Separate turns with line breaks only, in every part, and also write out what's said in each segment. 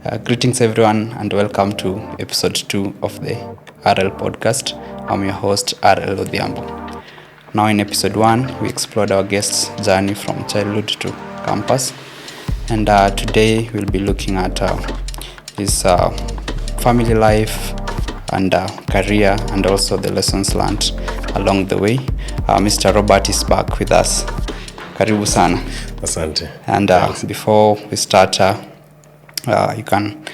Greetings, everyone, and welcome to episode 2 of the RL podcast. I'm your host, RL Odhiambo. Now, in episode 1, we explored our guest's journey from childhood to campus, and today we'll be looking at his family life and career, and also the lessons learned along the way. Mr. Robert is back with us. Karibu sana.
Asante.
And before we start, you can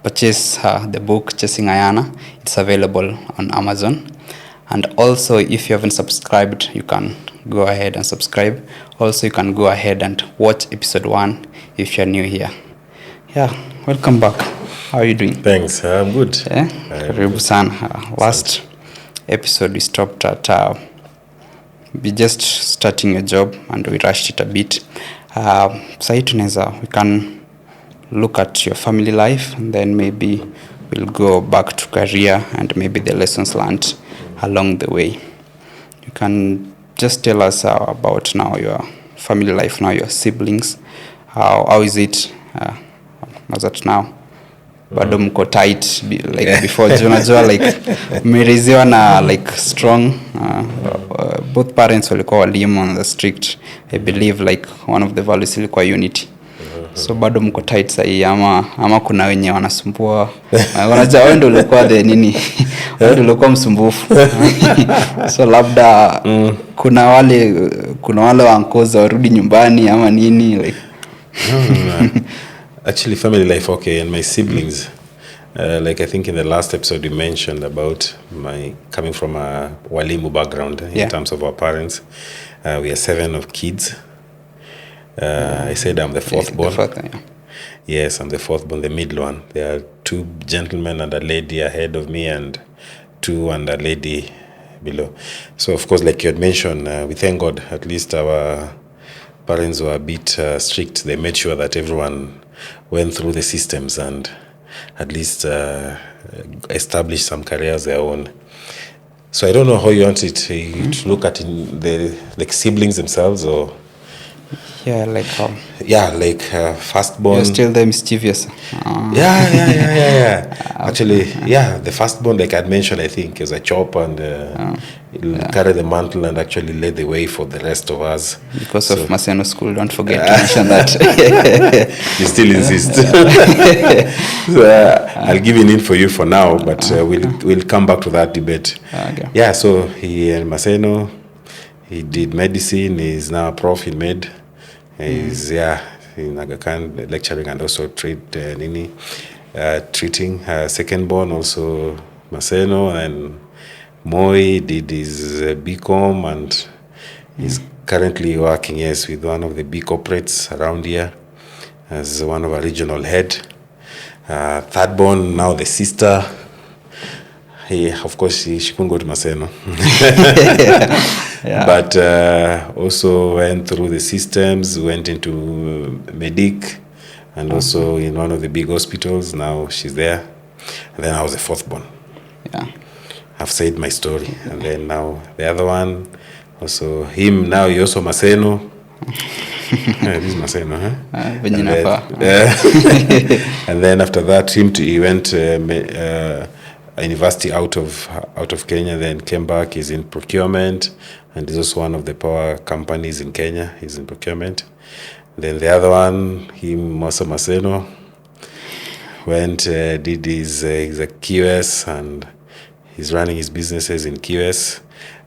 purchase the book Chasing Ayana. It's available on Amazon. And also, if you haven't subscribed, you can go ahead and subscribe. Also, you can go ahead and watch episode 1 if you're new here. Yeah, welcome back. How are you doing?
Thanks. I'm good.
Yeah? Karibu sana. Last episode we stopped at we just starting a job and we rushed it a bit. We can look at your family life, and then maybe we'll go back to career and maybe the lessons learned along the way. You can just tell us about now your family life, now your siblings. How is it as at now? Bado mko tight like before, unajua like mmerezewa na like strong both parents walikuwa walimu on the strict. I believe like one of the values ilikuwa unity. So bado mko tight sahi ama kuna wenye wanasumbua. Unajua wewe ndio ulikuwa the nini? Wewe ndio ulikuwa msumbufu. So labda kuna wale wankoza warudi nyumbani ama nini like
Actually, family life, okay, and my siblings. Like I think in the last episode you mentioned about my coming from a walimu background in terms of our parents. We are 7 of kids. I said I'm the fourth born. Yes, I'm the fourth born, the middle one. There are 2 gentlemen and a lady ahead of me, and 2 and a lady below. So of course, like you had mentioned, we thank God at least our parents were a bit strict. They made sure that everyone went through the systems and at least established some careers their own. So I don't know how you want it to look at in the like siblings themselves, or firstborn.
You're still the mischievous.
Actually, the firstborn, like I'd mentioned, I think is a chop and carry the mantle and actually led the way for the rest of us.
Because of Maseno School, don't forget to mention that.
You still insist. So, I'll give it in for you for now, but we'll come back to that debate.
Okay.
Yeah, so he in Maseno, he did medicine. He's now a prof in med. He's in Aga Khan lecturing and also treating. Second born also Maseno, and Moi did his BCom and he's currently working with one of the big corporates around here as one of our regional head. Third born, now the sister. Of course, she couldn't go to Maseno. But also went through the systems, went into Medic, and also in one of the big hospitals. Now she's there. And then I was the fourth born.
Yeah.
I've said my story. And then now the other one, also him, now he also Maseno. This is Maseno, and then after that, he went university out of Kenya, then came back. He's in procurement, and he's also one of the power companies in Kenya. He's in procurement. Then the other one, him also Maseno, went did his QS, and he's running his businesses in QS.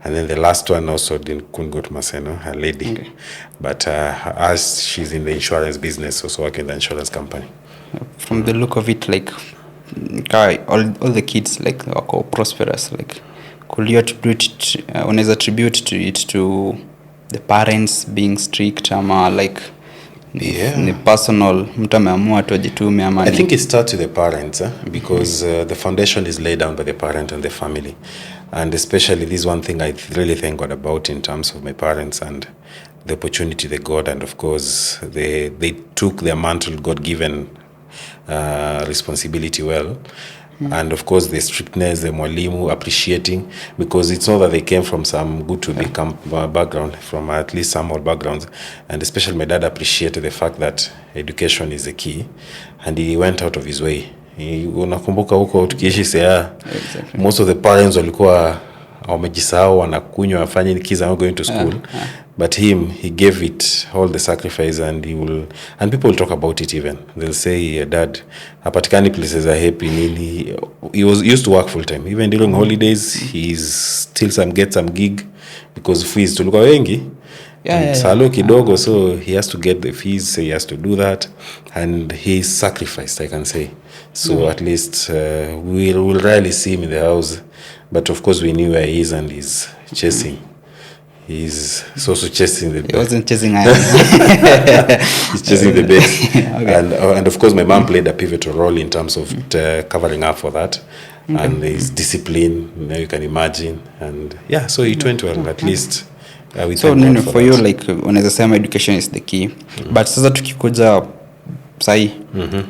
And then the last one also couldn't go to Maseno, a lady. Okay. But as she's in the insurance business, also working in the insurance company.
From the look of it, like all the kids like wako prosperous, like could you attribute to the parents being strict ama like the personal mtu ameamua tu ajitume ama?
I think it starts with the parents because the foundation is laid down by the parent and the family, and especially this one thing I really thank God about in terms of my parents and the opportunity they got, and of course they took their mantle, God given responsibility well. and of course the strictness, the mwalimu appreciating, because it's not that they came from some good to become background, from at least some old backgrounds, and especially my dad appreciated the fact that education is the key, and he went out of his way. Unakumbuka huko tukiishi sea, most of the parents walikuwa wamejisahau, wanakunywa, wafanye kids are not going to school. But he gave it all the sacrifice, and people will talk about it even. They'll say, Dad, hapatikani places are happy. He was used to work full time. Even during holidays, he's still get some gig, because fees tulikuwa wengi. Salo kidogo, so he has to get the fees, so he has to do that, and he sacrificed, I can say. So at least we'll rarely see him in the house, but of course we knew where he is, and he's chasing. He's also chasing the best.
He wasn't chasing iron.
He's chasing the best. And of course my mom played a pivotal role in terms of covering up for that. And his discipline, you can imagine. And so it went well, at least.
So for you, like, unaweza sema education is the key. But sasa tukikuja sai,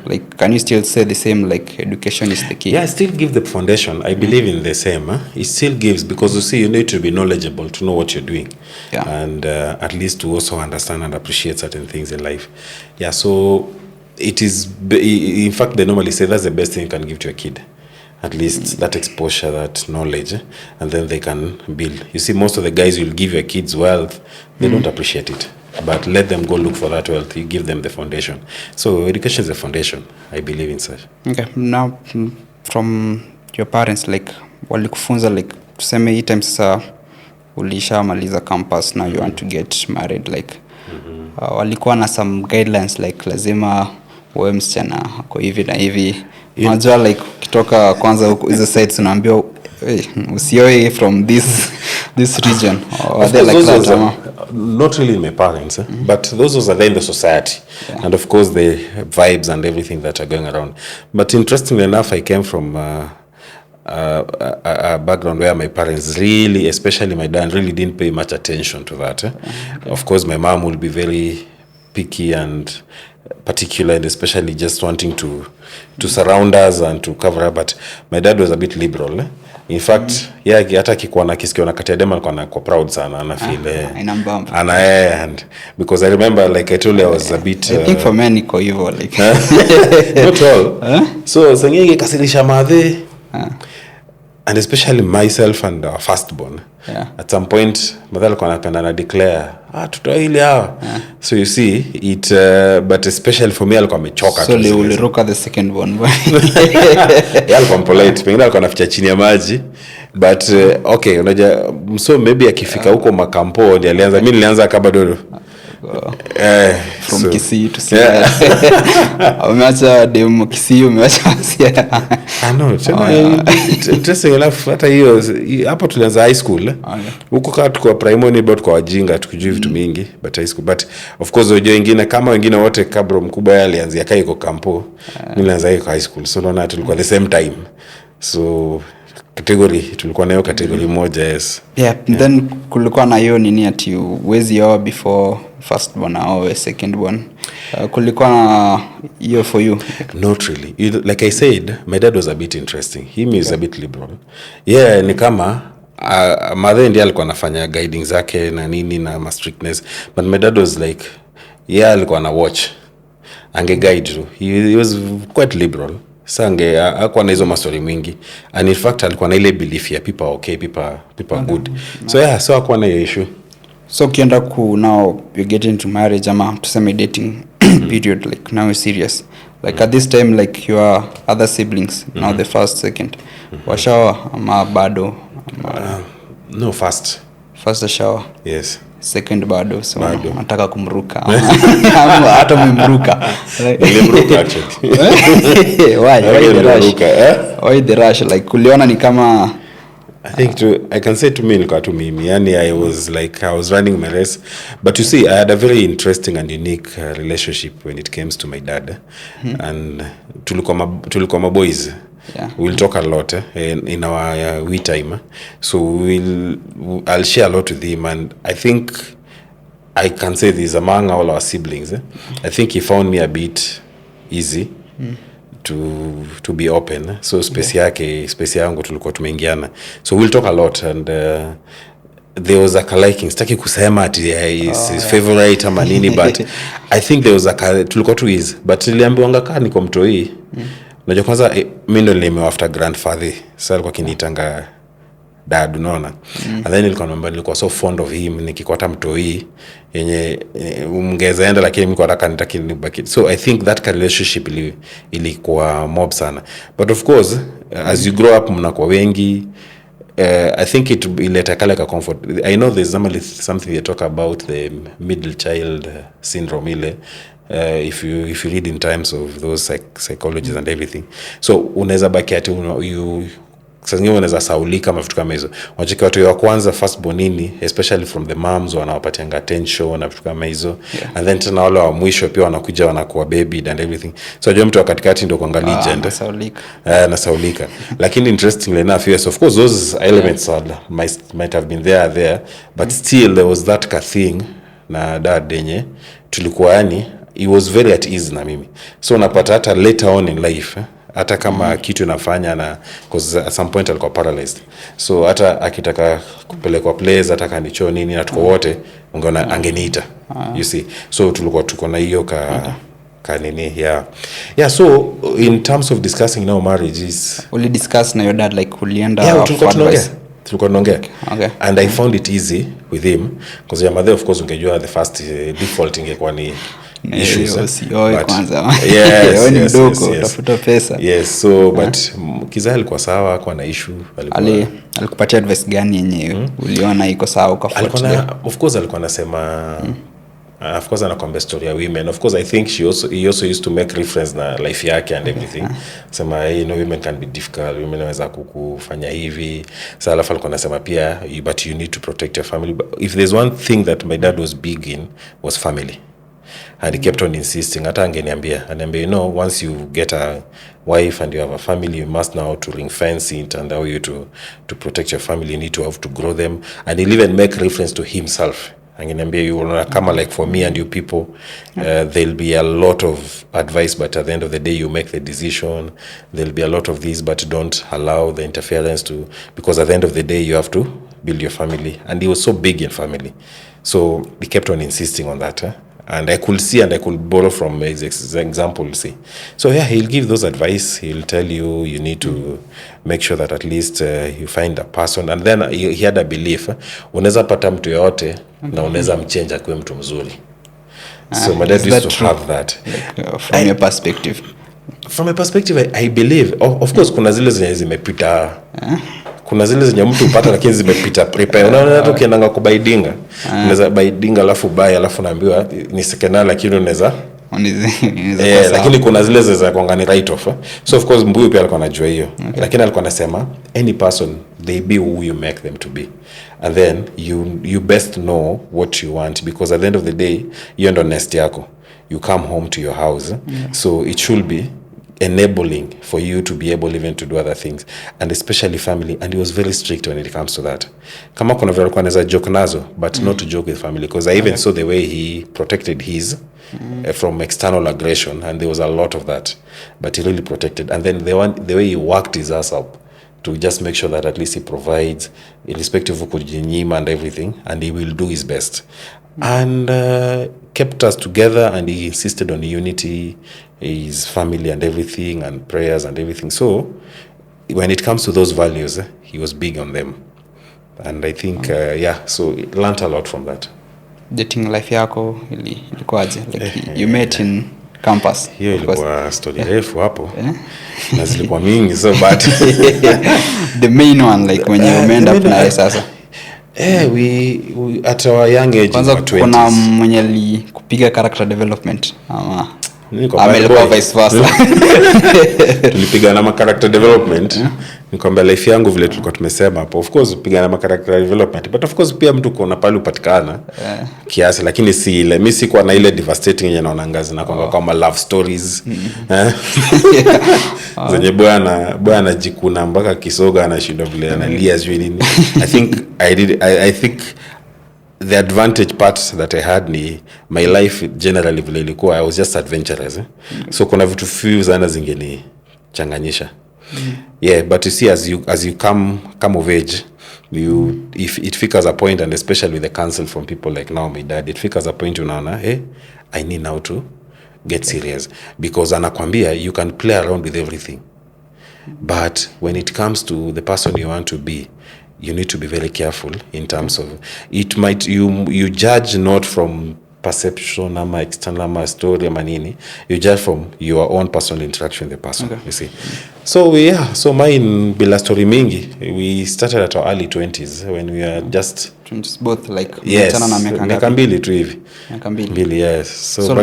like, can you still say the same, like, education is the key?
Yeah, I still give the foundation. I believe in the same. It still gives, because you see, you need to be knowledgeable to know what you're doing. And at least to also understand and appreciate certain things in life. So it is, in fact, they normally say that's the best thing you can give to a kid. At least that exposure, that knowledge, and then they can build. You see, most of the guys you'll give your kids wealth, they don't appreciate it. But let them go look for that wealth. You give them the foundation. So education is the foundation. I believe in such.
Okay. Now, from your parents, like, walikufunza, like, tuseme hii time sasa ulishamaliza campus, now you want to get married, like, walikuwa na some guidelines, like, lazima uwe msichana ako hivi na hivi. Unajua, like, ukitoka kwanza huko hizo sites unaambiwa usioe from this region. Or they like that,
not really my parents, but those are there in the society, and of course the vibes and everything that are going around. But interestingly enough, I came from a background where my parents really, especially my dad, really didn't pay much attention to that. Of course my mom will be very picky and particular, and especially just wanting to surround us and to cover up, but my dad was a bit liberal. In fact, hata akikuwa na kisikio na kati ya dema alikuwa kwa proud sana, ana feel and because I remember, like I told you, I was a bit
I think for men iko hivyo, like
not all. So sengenge kasirisha madhe, and especially myself and our firstborn. At some point mother alikuwa anapenda na declare tutoa ile hawa. So you see it, but especially for me alikuwa amechoka.
So uliruka the second one.
Alikuwa polite, pengine alikuwa anaficha chini ya maji, but okay, unajua, so maybe akifika huko makampo ndio alianza. Mimi nilianza kama dodo
from Kisii to Siaya. Umeacha demo Kisii, umeacha Siaya.
No, interesting enough, hata hiyo hapo tulianza high school. Huko kama tuko primary but kwa wajinga tukijua vitu mingi, but high school, but of course wajua wengine kama wengine wote kabro mkubwa yale alianzia kai kwa kampo, mimi nilianza hiyo high school, so naona tulikuwa the same time, so category tulikuwa nayo category moja.
Then kulikuwa na hiyo nini ati uwezi oa before first born or second born. Kulikuwa na hiyo for you?
Not really. Like I said, my dad was a bit interesting. Him is a bit liberal. Ni kama mother ndiye alikuwa anafanya guiding zake na nini na strictness, but my dad was like alikuwa na watch, ange guide you. He was quite liberal. Sange hakuwa na hizo maswali mingi, and in fact alikuwa na ile belief ya people okay, people are good. So hakuwa na issue.
So ukienda now you're getting to marriage ama tuseme dating period, like now you're serious, like at this time, like your other siblings, now the first, second, washawa ama bado?
No, first
shower.
Yes.
Second bado, so nataka kumruka hata umemruka.
Nilimruka actually.
Why the rush? Like kuliona ni kama
I can say to me nilikuwa tu mimi, yani I was running my race, but you see I had a very interesting and unique relationship when it comes to my dad. And tulikuwa my boys. We'll talk a lot in our we time, so I'll share a lot with him, and I think I can say this among all our siblings. I think he found me a bit easy to be open. So space yangu tulikuwa tumeingiana, so we'll talk a lot, and there was a liking, sitaki kusema ati his favorite ama nini, but I think there was tulikuwa tu is, but niliambiwanga kaa niko mtoi. Unajua kwanza mimi ndo nilime after grandfather, sasa alikuwa kinitanga dad, unaona. And then nilikuwa so fond of him, nikikwata mtoi yenye ungezaenda, lakini mimi nataka nibaki. So I think that relationship ilikuwa mob sana, but of course as you grow up mnakuwa wengi. I think it ileta like a comfort. I know there's something they talk about, the middle child syndrome ile. If you read in terms of those psychologies and everything, so unaweza baki ati sasa ngine unaweza saulika mafuta kama hizo. Wachiki watu wa kwanza first bonini, especially from the moms, wanawapatianga attention na vitu kama hizo, and then tena wale wa mwisho pia wanakuja wanakuwa baby and everything. So unajua mtu wa katikati ndio kwa legend na saulika. Lakini interestingly enough, yes, of course those elements might have been there, but still there was that thing na dad yenye tulikuwa, yani he was very at ease na mimi. So unapata hata later on in life, hata kama kitu nafanya na, because at some point alikuwa paralyzed, so hata akitaka kupelekwa place, hata kanicho nini na tuko wote ungeona angeniita. You see, so tulikuwa tuko na hiyo kanini. Yeah, so in terms of discussing now marriage is,
will discuss na your dad, like ulienda
tulikuwa tunaongea. Okay. And I found it easy with him, because your mother of course ungejua the first default ingekuwa ni issues,
kwanza
yes,
utafuta pesa.
Yes, so but Kiza alikuwa sawa, hakuwa na issue.
Alikupatia advice gani yenye uliona iko sawa ukafuatilia?
Of course alikuwa anasema of course anakwambia story ya women. Of course I think he also used to make reference na life yake and everything. Sema women can be difficult, women wanaweza kukufanya hivi. Sasa alafu alikuwa anasema pia but you need to protect your family. But if there's one thing that my dad was big in, was family. And he kept on insisting, hata angeniambia, once you get a wife and you have a family, you must know how to ring fence it and how you to protect your family. You need to have to grow them. And he'll even make reference to himself. Angeniambia, you will not come like for me and you people, there'll be a lot of advice, but at the end of the day you make the decision. There'll be a lot of this, but don't allow the interference because at the end of the day you have to build your family. And he was so big in family, so he kept on insisting on that. And I could see and I could borrow from his example, see. So yeah, he'll give those advice. He'll tell you need to make sure that at least you find a person. And then he had a belief, unaweza pata mtu yote na unaweza mchange kuwe mtu mzuri. So my dad used to have that.
Like, from your perspective?
From a perspective, I believe, of course, kuna zile zenye zimepita. Kuna zile zenye mtu upata lakini zimepita prepare. Unaona hata ukiendanga kubaidinga, unaweza baidinga alafu buy alafu naambiwa ni sekena, lakini unaweza lakini kuna zile za kuangani right off. So of course Mbuyu pia alikuwa anajua hiyo. Lakini alikuwa anasema any person, they be who you make them to be, and then you best know what you want, because at the end of the day you ndo nest yako, you come home to your house. So it should be enabling for you to be able even to do other things, and especially family. And he was very strict when it comes to that. Kama kuna vile alikuwa anaweza joke nazo, but not to joke with family, because I even saw the way he protected his from external aggression, and there was a lot of that, but he really protected. And then the way he worked his ass up to just make sure that at least he provides, irrespective of kujinyima and everything, and he will do his best. And kept us together, and he insisted on unity, his family and everything, and prayers and everything. So when it comes to those values, he was big on them. And I think so learned a lot from that.
Dating life yako ilikuwaje? Like you met in campus.
Hiyo ilikuwa story refu hapo. Na zilikuwa mingi, so but
the main one, like when you end up na sasa.
We at our young age,
kwanza 20s. Kuna mwenye kupiga character development ama
amelikuwa vice versa. Tulipigana na character development. Nikwambia life yangu vile tulikuwa tumesema hapo, of course pigana na character development, but of course pia mtu kuna pale upatikana kiasi, lakini si ile mimi sikuwa na ile devastating yenye naona ngazi na kwamba kama love stories zenye bwana jikuna mpaka kisoga anashinda vile analia sio nini. I think the advantage part that I had ni my life generally vile ilikuwa, I was just adventurous. So kuna vitu few sana changanyisha. Yeah, but you see, as you come of age, if it figures a point, and especially with the counsel from people like now my dad, it figures a point unaona, hey, I need now to get serious, because anakwambia you can play around with everything, but when it comes to the person you want to be, you need to be very careful in terms of it. Might you judge not from perception ama external ama story ama nini, you judge from your own personal interaction with the person. You see. So mine bila story mingi, we started at our early 20s when we are just
20s, both like
mchana na miaka mbili tu hivi.
Miaka mbili.
Yes.
So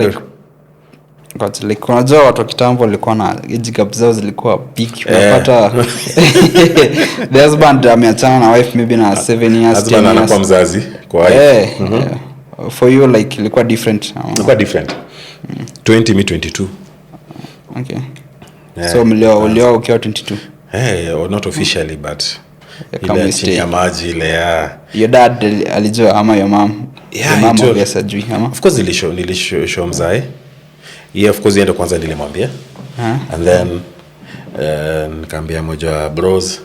like unajua watu wa kitambo walikuwa na age gap zao zilikuwa big. Unapata the husband ameachana na wife maybe na 7 years, 10 years.
Anakuwa mzazi kwa wife.
For you like ilikuwa different.
Ilikuwa different. 20 me 22.
Okay. So mlio ukiwa 22.
Or not officially, but ile chini ya maji ile ya
your dad alijua ama your mom?
Yeah,
your mom obviously ajui ama?
Of course nilishow mzae. Yeah, of course yeye kwanza nilimwambia. And then nikamwambia moja bros,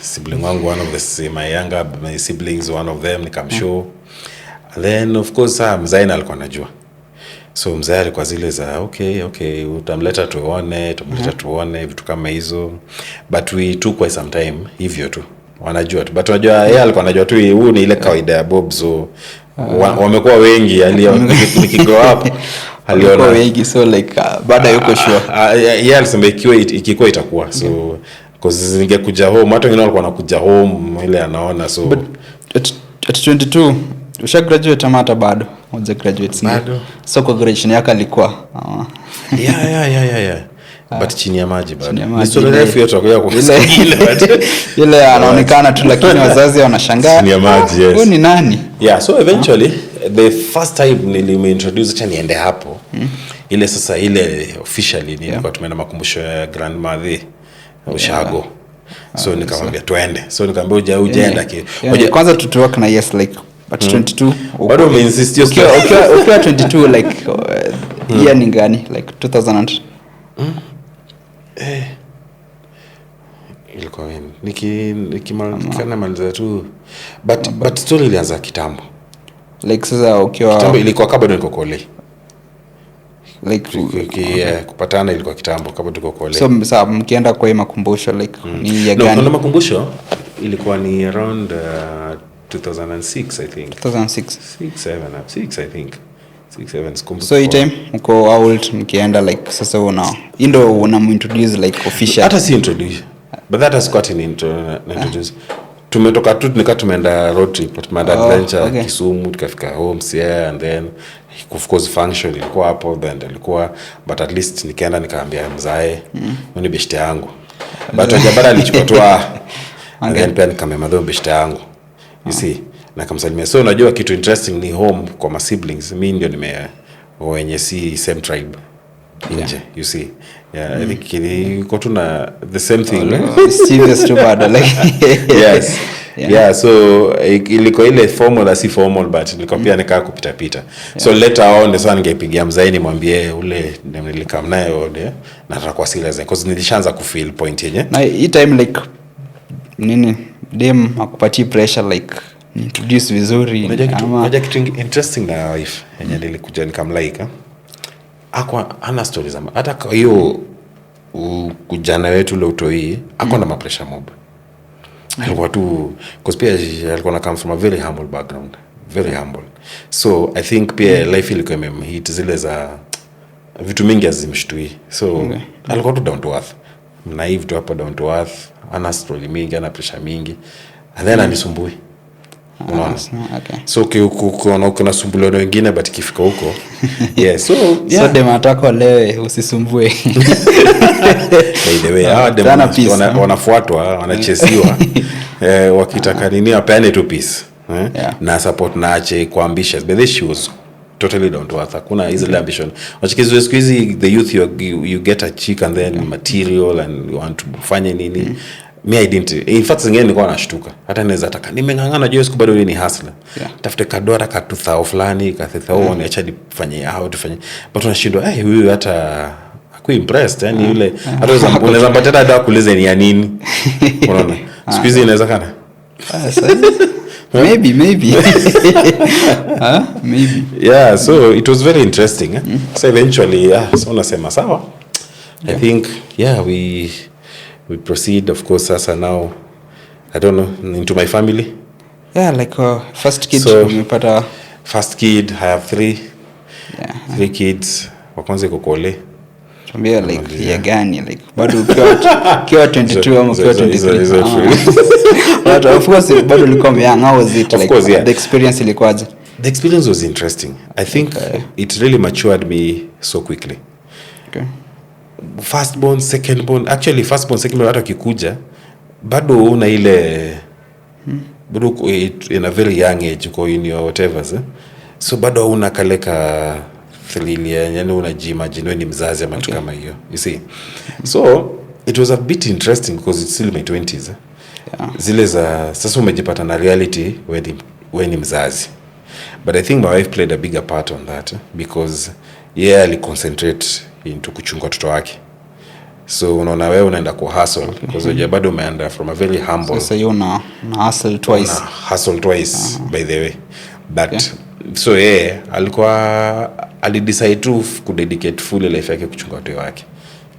sibling wangu, one of my younger my siblings, one of them nikamshow. And then of course mzae alikuwa anajua. So mzae alikuwa zile za okay utamleta tuone vitu kama hizo, but we took quite some time hivyo tu, wanajua tu, but unajua yeye alikuwa anajua tu huu ni ile kawaida ya Bob, so wamekuwa wengi nikigrow up aliona
wengi, so like baada yuko sure
yeye alisema ikikuwa itakuwa, so cause ningekuja home, hata wengine walikuwa wanakuja home ile anaona. So
but at 22 usha graduate ama hata bado unja graduate?
Bado.
So kwa graduation yako alikuwa
yeah. But chini ya maji bado. Historia refu yetu ya kusikile but
ile anaonekana tu, lakini wazazi wanashangaa
chini ya maji. Yes.
Huyu ni nani?
Yeah, so eventually the first time nilimintroduce cha niende hapo ile sasa ile officially nilikuwa tumeenda makumbusho ya grandmother Ushago. So nikamwambia twende. So nikamwambia ujaenda
kwanza tutalk na yes like but 22
bado umeinsist
ukiwa 22 like year ni gani, like 2000
ilikuwa nikimaliza maliza tu, but story ilianza kitambo,
like sasa ukiwa
kitambo ilikuwa kabla niko kole,
like
kupatana ilikuwa kitambo kabla tuko kole.
So sasa mkienda kwa makumbusho like ni ya gani?
No, makumbusho ilikuwa ni around 2006 I think.
2006
6 I think. 6-7 skumbuka.
So time mko old mkienda like sasa unamintroduce like official?
Hata si introduce, but that has got in introduce. Tumetoka tu tumeenda road trip, tumeenda adventure Kisumu, tukafika home here, and then of course function ilikuwa hapo, then ilikuwa, but at least nikaenda nikaambia mzae ni beshte yangu, but hajabara alichukua tu and then pia nikamwambia beshte yangu, you see, na kamsalimia. So unajua kitu interesting ni home kwa my siblings, mimi ndio wenye si same tribe nje, you see. I think iko tu na the same thing.
Serious too bad like
yes. Yeah, so iliko ile formal si formal, but nilikuwa pia nikaa kupita. So later on sasa ningepigia mzaini mwambie ule nilikam naye na nataka kwa serious because nilishaanza ku feel point yenye.
Na hii time like nini dem akupatie pressure like introduce vizuri
ama moja kitu interesting na wife yenye nilikuja nikamlaika akwa ana stories ama hata kwa hiyo kujana wetu leo utoi akwa na pressure mob. Alikuwa tu because pia alikuwa na come from a very humble background, very humble. So I think pia life ilikuwa imemhit zile za vitu mingi azimshtui. So alikuwa tu down to earth, naive tu hapa, down to earth, ana story mingi, ana pressure mingi, and then anisumbui. So kuna sumbuliano wengine, but ikifika huko so
dem atako lewe usisumbue.
By the way dem wanafuatwa, wanachesiwa wakitaka nini apane tu peace na support na ache kwa ambitious, but she was totally down to earth. Hakuna hizo ambition. Wachikizo siku hizi the youth you get a chick and then material and you want to fanya nini. Me I didn't. In fact zingine nilikuwa nashtuka. Hata naweza taka nimengangana juu siku bado ni hustler. Tafute kadora ka 2000 fulani ka 3000 acha nifanye au tufanye. But unashindwa huyu hata aku impressed yani yule hata unaweza mpata hata kuuliza ni ya nini unaona siku hizi inaweza kana
maybe maybe
yeah, so it was very interesting so eventually so unasema sawa I think we proceed of course sasa now I don't know into my family
like first kid
so,
umepata
first kid I have three kids wa kwanza iko kole
tuambia like ya gani like bado ukiwa 22 ama ukiwa 23 but of course bado ulikuwa young. How was it like the experience ilikuwaje?
The experience was interesting. I think it really matured me so quickly.
Okay.
Firstborn, secondborn, actually firstborn, secondborn hata kikuja bado una ile bado in a very young age uko in your whatever so bado una kaleka thrill yani unajimagine wewe ni mzazi ama kitu kama hiyo you see so it was a bit interesting because it's still my 20s zile za sasa umejipata na reality when ni mzazi but I think my wife played a bigger part on that because ali concentrate into kuchunga watoto wake so unaona wewe unaenda ku hustle because wewe bado umeenda from a very humble
sasa you na hustle twice
by the way but so alidecide to kudedicate full life yake kuchunga watoto wake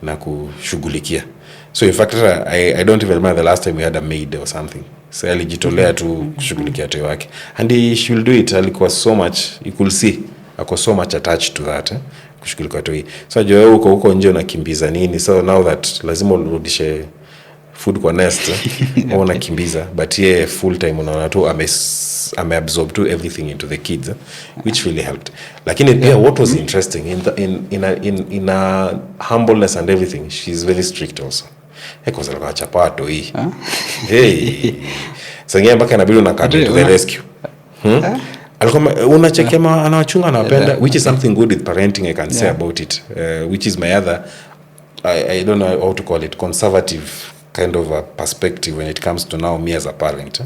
na kushughulikia so in fact I don't even remember the last time we had a maid or something so alijitolea tu kushughulikia watoto wake and she will do it alikuwa so much you could see ako so much attached to that kushughulikia watoto so wewe huko nje unakimbiza nini so now that lazima urudishe food kwa nest au unakimbiza but full time unaona tu ameabsorb to everything into the kids which really helped lakini pia what was interesting in a humbleness and everything she's very strict also because alikuwa chapato hii sasa mpaka inabidi unakaa to the rescue alikuwa unachekema anawachunga anawapenda which is something good with parenting I can say about it which is my other I don't know how to call it conservative kind of a perspective when it comes to now me as a parent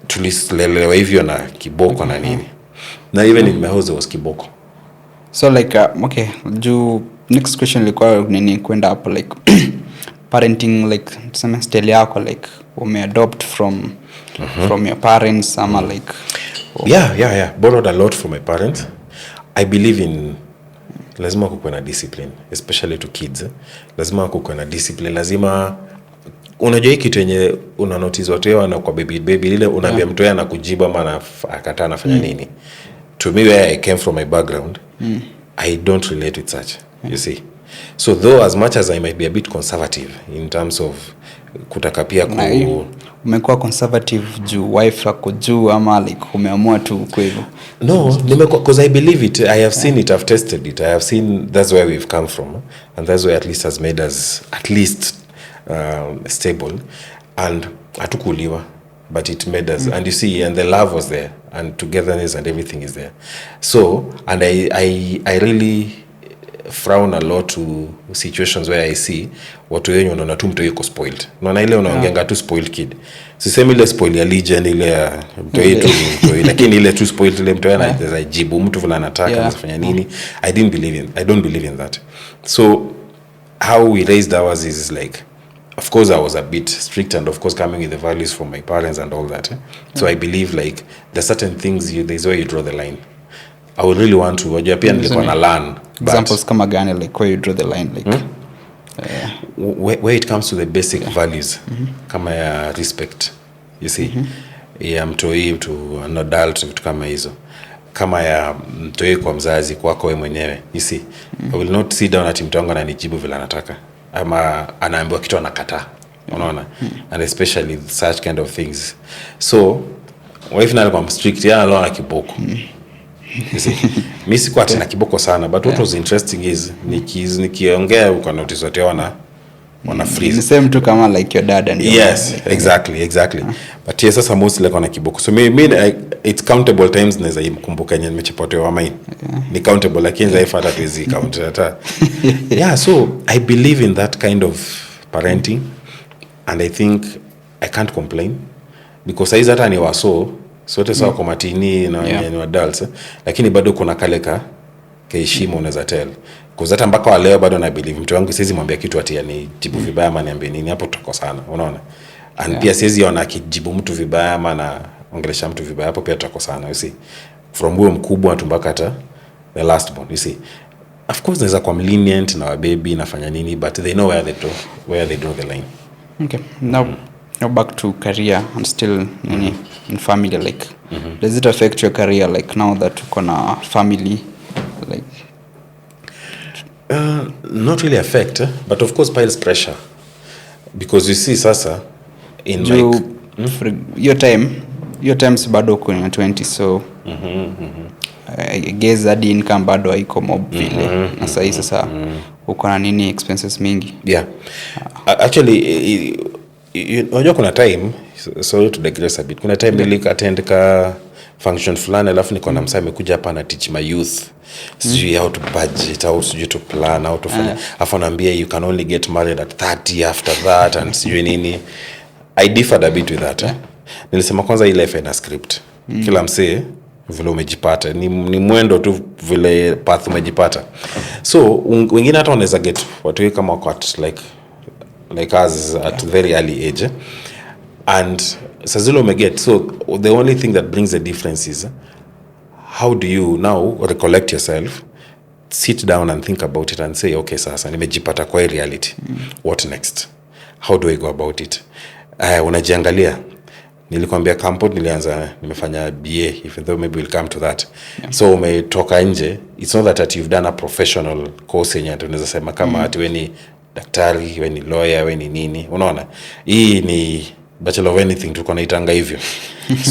tulilelewa hivyo na kiboko na nini na even in my house there was kiboko
so like okay next question ilikuwa nini kwenda hapo like parenting like tuseme style yako like umeadopt from your parents ama like
borrowed a lot from my parents I believe in lazima kukuwe na discipline especially to kids lazima kukuwe na discipline lazima unajua hiki kitu yenye una notice watu wao na kwa baby ile unaambia mtu yeye anakujibu ama akataa anafanya nini to me where I came from my background I don't relate with such you see so though as much as I might be a bit conservative in terms of kutaka pia
umekuwa conservative juu wife yako juu ama like umeamua tu kwa hivyo
no because I believe it I have seen it I've tested it I have seen that's where we've come from and that's where at least has made us at least stable and hatukuliwa but it made us and you see and the love was there and togetherness and everything is there so and I really frown a lot to situations where I see watu wenye unaona tu mtu yuko spoiled unaona ile unaongenga tu spoiled kid sisemi ile spoil ya legend ile ya mtu yetu lakini ile tu spoiled ile mtu anaweza jibu mtu vile anataka anafanya nini I don't believe in that so how we raised ours is like of course I was a bit strict and of course coming with the values from my parents and all that so I believe like there's certain things there's where you draw the line I would really want to wajua pia nilikuwa na learn
examples kama gani like where you draw the line like
where it comes to the basic values kama ya respect you see ya mtoi to an adult vitu kama hizo kama ya mtoi kwa mzazi kwako wewe mwenyewe you see I will not sit down ati mtu wangu ananijibu vile anataka ama anaambiwa kitu anakataa unaona and especially such kind of things so wife na alikuwa strict alikuwa kiboko mimi sikuwa tena kiboko sana but what was interesting is nikiongea uko notice wote wana freeze
the same tu kama like your dad and your
yes mom, exactly but yes sasa most like wana kiboko so me it's countable times naweza kumbuka yenyewe nimechipotewa mine ni countable lakini zaifa hata tuwezi count hata so I believe in that kind of parenting and I think I can't complain because size hata ni waso sote sawa kwa matini na ni adults lakini bado kuna kale heshima unaweza tell. Because hata mpaka leo bado na believe mtu wangu siwezi mwambia kitu ati ni jibu vibaya ama niambie nini, hapo tuko sana, unaona. And pia siwezi ona akijibu mtu vibaya ama na ongelesha mtu vibaya, hapo pia tuko sana, you see. From huyo mkubwa tu mpaka hata the last born, you see. Of course naweza kwa lenient na baby nafanya nini, but they know where they draw the line.
Okay. Now back to career and still in family, like does it affect your career like now that uko na family, like
not really affect, but of course piles pressure, because you see sasa in
your times bado uko na 20, so I guess that income bado haiko mob vile na sasa uko na nini expenses mingi.
Actually unajua kuna time, sorry to digress a bit, kuna time nilika attend ka function fulani, alafu niko na msanii amekuja hapa na teach my youth sijui how to budget, how sijui to plan, how to fanya, afu naambia you can only get married at 30 after that and sijui nini. I differed a bit with that. Nilisema kwanza ile ina script. Kila msee vile umejipata ni mwendo tu vile path umejipata. So wengine hata wanaweza get watu kama what like us at very early age, and sazilo umeget. So the only thing that brings the difference is how do you now recollect yourself, sit down and think about it and say okay, sasa nimejipata kwa reality, what next, how do I go about it? Unajiangalia. Nilikwambia campus nilianza nimefanya BA, even though maybe we'll come to that. So umetoka nje, it's not that you've done a professional course yenye tunaweza sema kama ati wewe ni daktari, wewe ni lawyer, wewe ni nini, unaona. Hii ni bachelor of anything tuko naitanga hivyo.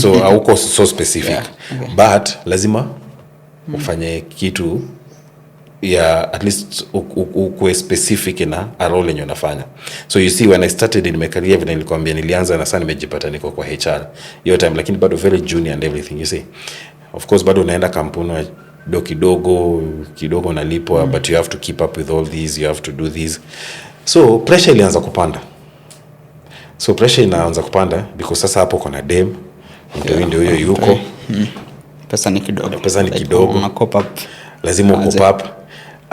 So hauko so specific. But lazima ufanye kitu ya at least ukue specific na a role yenye unafanya. So you see when I started in my career, vile nilikwambia nilianza na sana nimejipata niko kwa HR hiyo time, lakini bado very junior and everything, you see. Of course bado unaenda kampuni kidogo unalipwa, but you have to keep up with all these, you have to do this. So pressure ilianza kupanda. Because sasa hapo kuna dem ndio huyo yuko
pesa ni kidogo
una cop up, lazima cop up.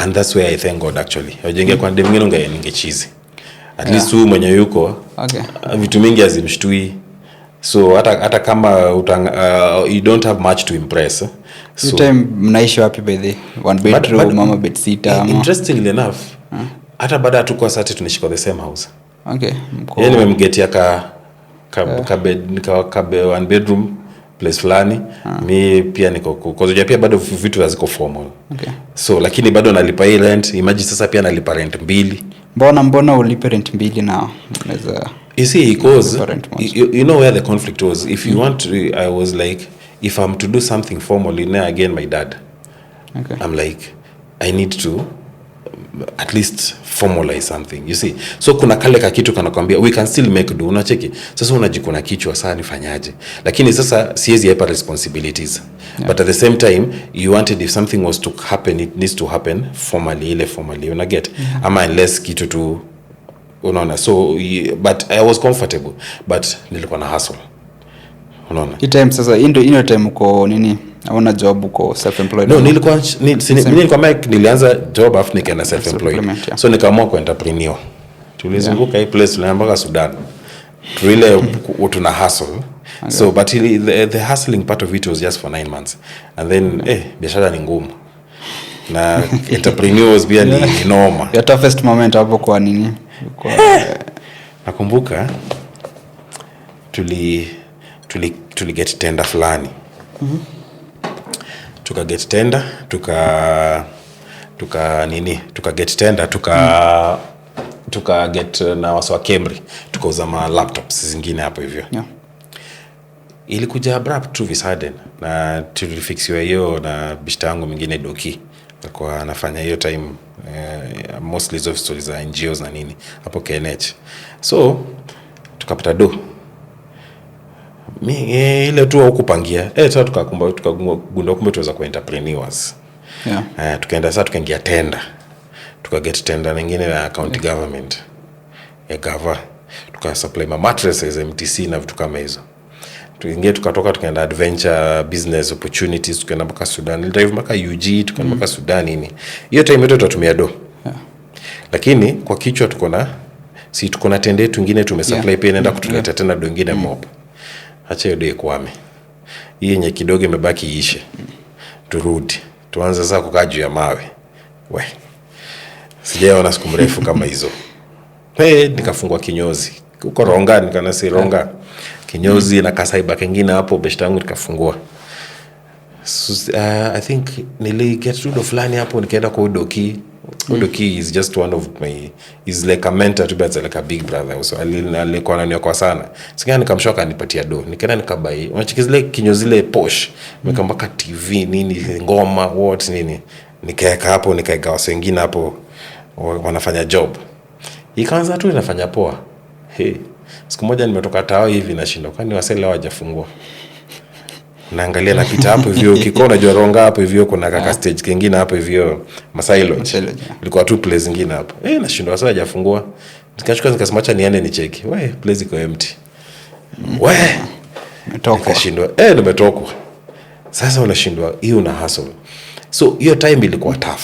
And that's where I thank God actually. Ujenge kwa dem mwingine ningechizi. At least huyu mwenye yuko vitu mingi azimshtui. So hata kama you don't have much to impress.
So time mnaishi wapi by the one bedroom mama bed sitter?
Interestingly enough, hata baada tukua sasa tunaishi kwa the same house.
Okay.
Yeye nimemgetia ka bed one bedroom place fulani. Mi pia niko kwa pia bado vitu haziko formal.
Okay.
So lakini bado nalipa hii rent. Imagine sasa pia nalipa rent 2.
Mbona ulipe rent 2 na unaweza,
you see, because you know where the conflict was. If you want to, I was like, if I'm to do something formally, now again my dad.
Okay.
I'm like, I need to at least formalize something, you see. So kuna kale ka kitu kanakwambia we can still make do, unacheki. Sasa unajikuna kichwa sana nifanyaje, lakini sasa siwezi hapa responsibilities. But at the same time you wanted, if something was to happen, it needs to happen formally, una get ama unless kitu tu unaona. So but I was comfortable, but nilikuwa na hustle, unaona.
Hii time sasa ndio time uko nini, hauna job, uko self employed?
No, nilikuwa nilianza job after nikaenda self employed. So nikaamua ku entrepreneur. Tulizunguka hii place tunaambaka Sudan. Tuile tuna hustle. Okay. So but the hustling part of it was just for 9 months. And then biashara ni ngumu. Na entrepreneurs pia ni noma.
Your toughest moment hapo kwa nini?
Nakumbuka tuli get tender fulani. Tuka get tender, tuka get na waswa Camry, tukauza ma laptops zingine hapo hivyo. Ilikuja abrupt tu sudden, na tulifixiwa hiyo na bishta yangu mwingine Doki, alikuwa anafanya hiyo time mostly of stories za NGOs na nini hapo KNH. So tukapata do ile tu hukupangia sasa tukagundua kumbe tuweza ku entrepreneurs. Tukaenda sasa tukaingia tender, tukaget tender nyingine na county government ya gava, tukasupply ma mattresses MTC na vitu kama hizo. tuingie tukatoka tukaenda adventure business opportunities, tukaenda mpaka Sudan, nilidive mpaka UG, tukaenda mpaka Sudan nini. Hiyo time yote tutatumia do. Lakini kwa kichwa tuko na tende tungine tumesupply pia inaenda kutuleta tena do nyingine mob. Acha hiyo do kwame. Hii yenye kidogo imebaki iishe. Turudi. Tuanze sasa kukaa juu ya mawe. Sijaona siku mrefu kama hizo. Nikafungwa kinyozi. Uko Ronga, nikanasi Ronga. Kinyozi na kasaiba kingine hapo beshta yangu nikafungua. So, I think nili get rid of fulani hapo nikaenda kwa Udoki. Udoki is just one of my, is like a mentor to be like a big brother. So alikuwa ananiokoa sana. Sikana nikamshoka nipatia do. Nikaenda nikabai. Unachiki zile kinyozi zile posh. Nikambaka TV nini, ngoma, what nini. Nikaeka hapo, nikaeka watu wengine hapo wanafanya job. Ikaanza tu inafanya poa. Siku moja nimetoka tao hivi nashinda kwani wasela hawajafungua. Naangalia napita hapo hivyo ukiko unajua Ronga hapo hivyo kuna kaka stage kingine hapo hivyo Masai Lodge. Ilikuwa tu place nyingine hapo. Nashinda wasela hawajafungua. Nikachukua nikasema acha niende ni check. Place iko empty. Nikashindwa. Nimetokwa. Sasa unashindwa hiyo una hustle. So hiyo time ilikuwa tough.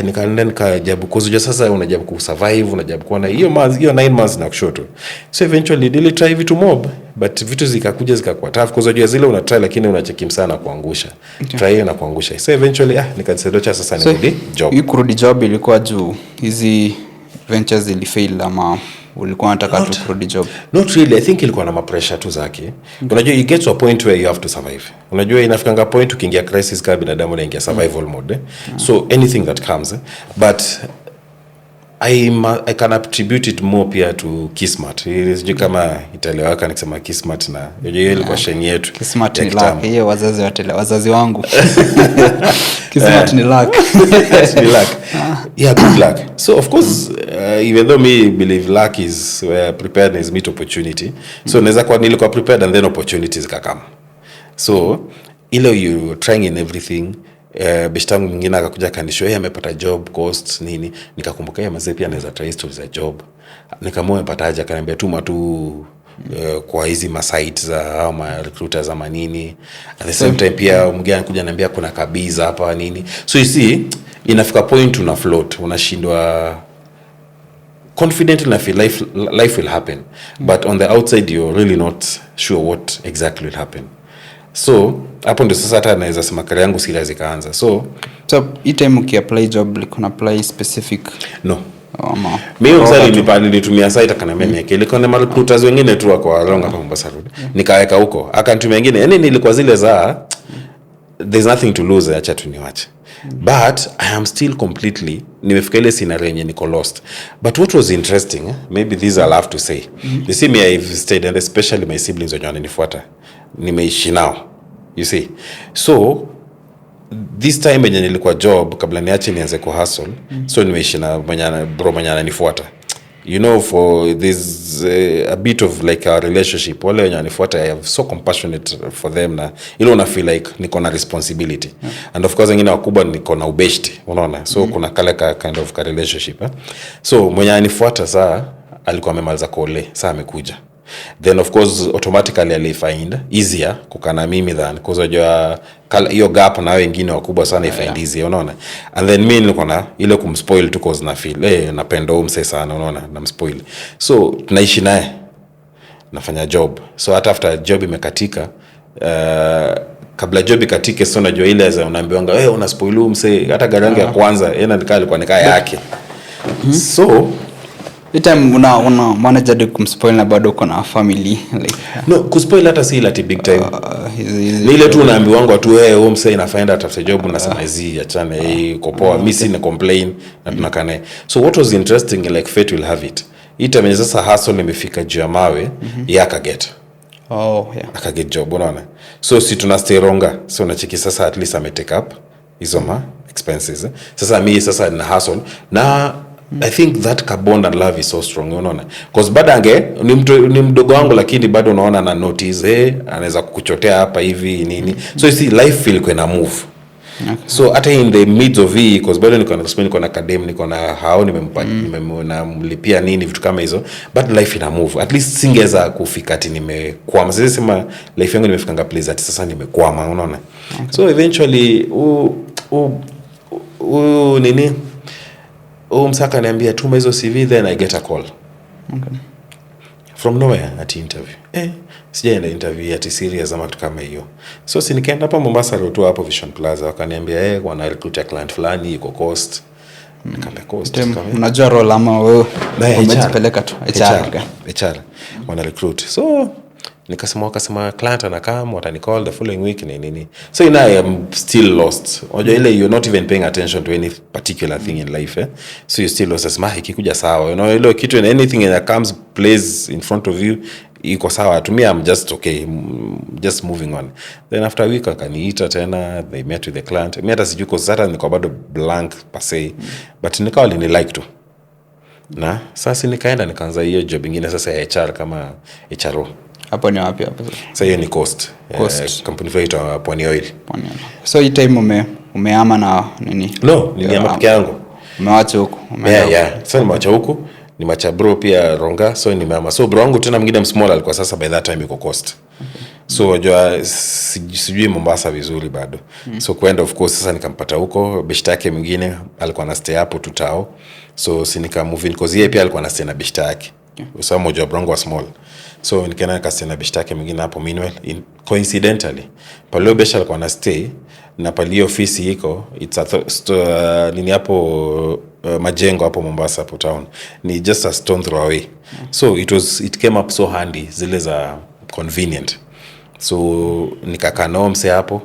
Nikaenda nikajabu kuzujua sasa unajabu kusurvive, unajabu kuona hiyo 9 months na kushoto. So eventually dili try vitu mob, but vitu zikakuja zikakuwa tough kuzujua zile una try lakini unacheki sana kuangusha. Try na kuangusha. So eventually nikasedocha sasa nirudi job.
Hii kurudi job ilikuwa juu hizi ventures zilifail ama ulikuwa unataka tu kurudi job?
Not really. I think ilikuwa na pressure tu zake. Unajua you get to a point where you have to survive. Unajua inafikanga point ukiingia crisis kama binadamu unaingia survival mode. So anything that comes, but I can attribute it more pia to Kismat. Sijui kama itaeleweka nikisema Kismat na hiyo ilikuwa shenye yetu.
Kismat ni luck. Hiyo wazazi wangu. Kismat ni luck.
Ni luck. Yeah, good luck. So of course even though me believe luck is where preparedness meet opportunity. So naweza kuwa nilikuwa prepared and then opportunities kakam. So ile you trying in everything. Beshtangu mwingine akakuja kanisho amepata job cost nini, nikakumbuka yeye mzee pia anaweza try stories za job. Nikamwona amepata aje, akaniambia tuma tu kwa hizi ma sites za au ma recruiters ama nini. At the same time pia mwingine anakuja ananiambia kuna kabiza hapa nini. So you see inafika point una float, unashindwa confident na feel life will happen, but on the outside you're really not sure what exactly will happen. So hapo ndio sasa hata naweza sema career yangu serious ikaanza. So
hii time ukiapply job like una apply specific?
No. Mimi msali nilitumia site akaniambia niweke. Ilikuwa na recruiters wengine tu wako along hapa Mombasa Road. Nikaweka huko. Akanitumia wengine. Yaani nilikuwa zile za there's nothing to lose, acha tu niwache. But I am still completely nimefika ile scenario yenye niko lost. But what was interesting, maybe these I'll have to say. You see me, I've stayed, and especially my siblings wenye wananifuata. Nimeishi nao. You see. So this time yenye nilikuwa job kabla niache nianze ku hustle. So nimeishi na bro mwenye ananifuata. You know, for this a bit of like a relationship, wale wenye wananifuata, I am so compassionate for them na ile una feel like niko na responsibility. And of course wengine wakubwa niko na ubeshti, unaona. So kuna kale kind of relationship. So mwenye ananifuata saa alikuwa amemaliza kole, saa amekuja. Then of course automatically I find easier kukana mimi than because unajua hiyo gap na wengine wakubwa sana find easier, unaona. And then mimi nilikuwa na ile kumspoil tu cause na feel napenda umse sana, unaona, namspoil. So tunaishi naye, nafanya job. So hata after job imekatika, kabla job ikatike, so unajua ile za unaambiwanga una spoil umse, hata gari yangu ya kwanza alikuwa nikaa yake. So
time una manager kumspoil na bado uko na family like
no kuspoil hata si lati big time. Ni ile tu unaambiwa tu wewe msee inafaenda after job unasema hizi achana iko poa, mimi si na complain na tunakane. So what was interesting, like fate will have it. Ita sasa hustle nimefika juu ya mawe akaget. Akaget job, unaona. So si tuna stay Ronga. So unacheki sasa at least ame take up hizo ma expenses. Sasa mimi sasa na hustle na I think that bond and love is so strong, unaona. Because badange ni mdogo wangu lakini bado unaona na notice anaweza kukuchotea hapa hivi nini. So you see life feel kuna move. So hata in the midst of hii cause bado niko na academy, niko na hao nimemlipia nini vitu kama hizo, but life ina move. At least singeweza kufika ati nimekwama. Sasa sema life yangu nimefikanga place ati sasa nimekwama, unaona. So eventually nini msaka niambia tuma hizo CV, then I get a call from nowhere at interview. Sijaenda interview ati serious ama kitu kama hiyo. So si nikaenda hapa Mombasa road hapo Vision Plaza, wakaniambia wana recruit client fulani iko Coast. Nikamwambia Coast.
Unajua role ama wewe umejipeleka tu
HR wana recruit. So wakasema client anakam, watani call the following week nini. So I am still lost. Unajua ile you're not even paying attention to any particular thing in life. So you still lost. Asema ikikuja sawa. Ile kitu and anything that comes plays in front of you iko sawa. To me I'm just okay, just moving on. Then after a week akaniita tena, they met with the client. Mimi hata sijui cause hata niko bado blank per se, but nikawa ni like to. Na sasa nikaenda nikaanza hiyo job nyingine sasa ya HR kama HRO.
Hapo ni wapi hapo
sasa? Hiyo ni Coast. Company inaitwa Pwani Oil.
So hii time umeama na nini?
No, niliama peke yangu.
Umewacha huko.
So nimeacha huko, nimeacha bro pia Ronga, so nimeama. So bro wangu tena mwingine small alikuwa sasa by that time yuko Coast. So unajua sijui Mombasa vizuri bado. So kwenda of course sasa nikampata huko, beshta yake mwingine alikuwa na stay hapo tutao. So si nika move in because yeye pia alikuwa na stay na beshta yake. So mmoja bro wangu wa small. So nikaenda nikastay beshta yake mwingine hapo meanwhile coincidentally pale beshta alikuwa na stay na pale ofisi iko nini hapo Majengo hapo Mombasa hapo town, ni just a stone throw away. So it came up so handy, zile za convenient. So nikakaa nao mse hapo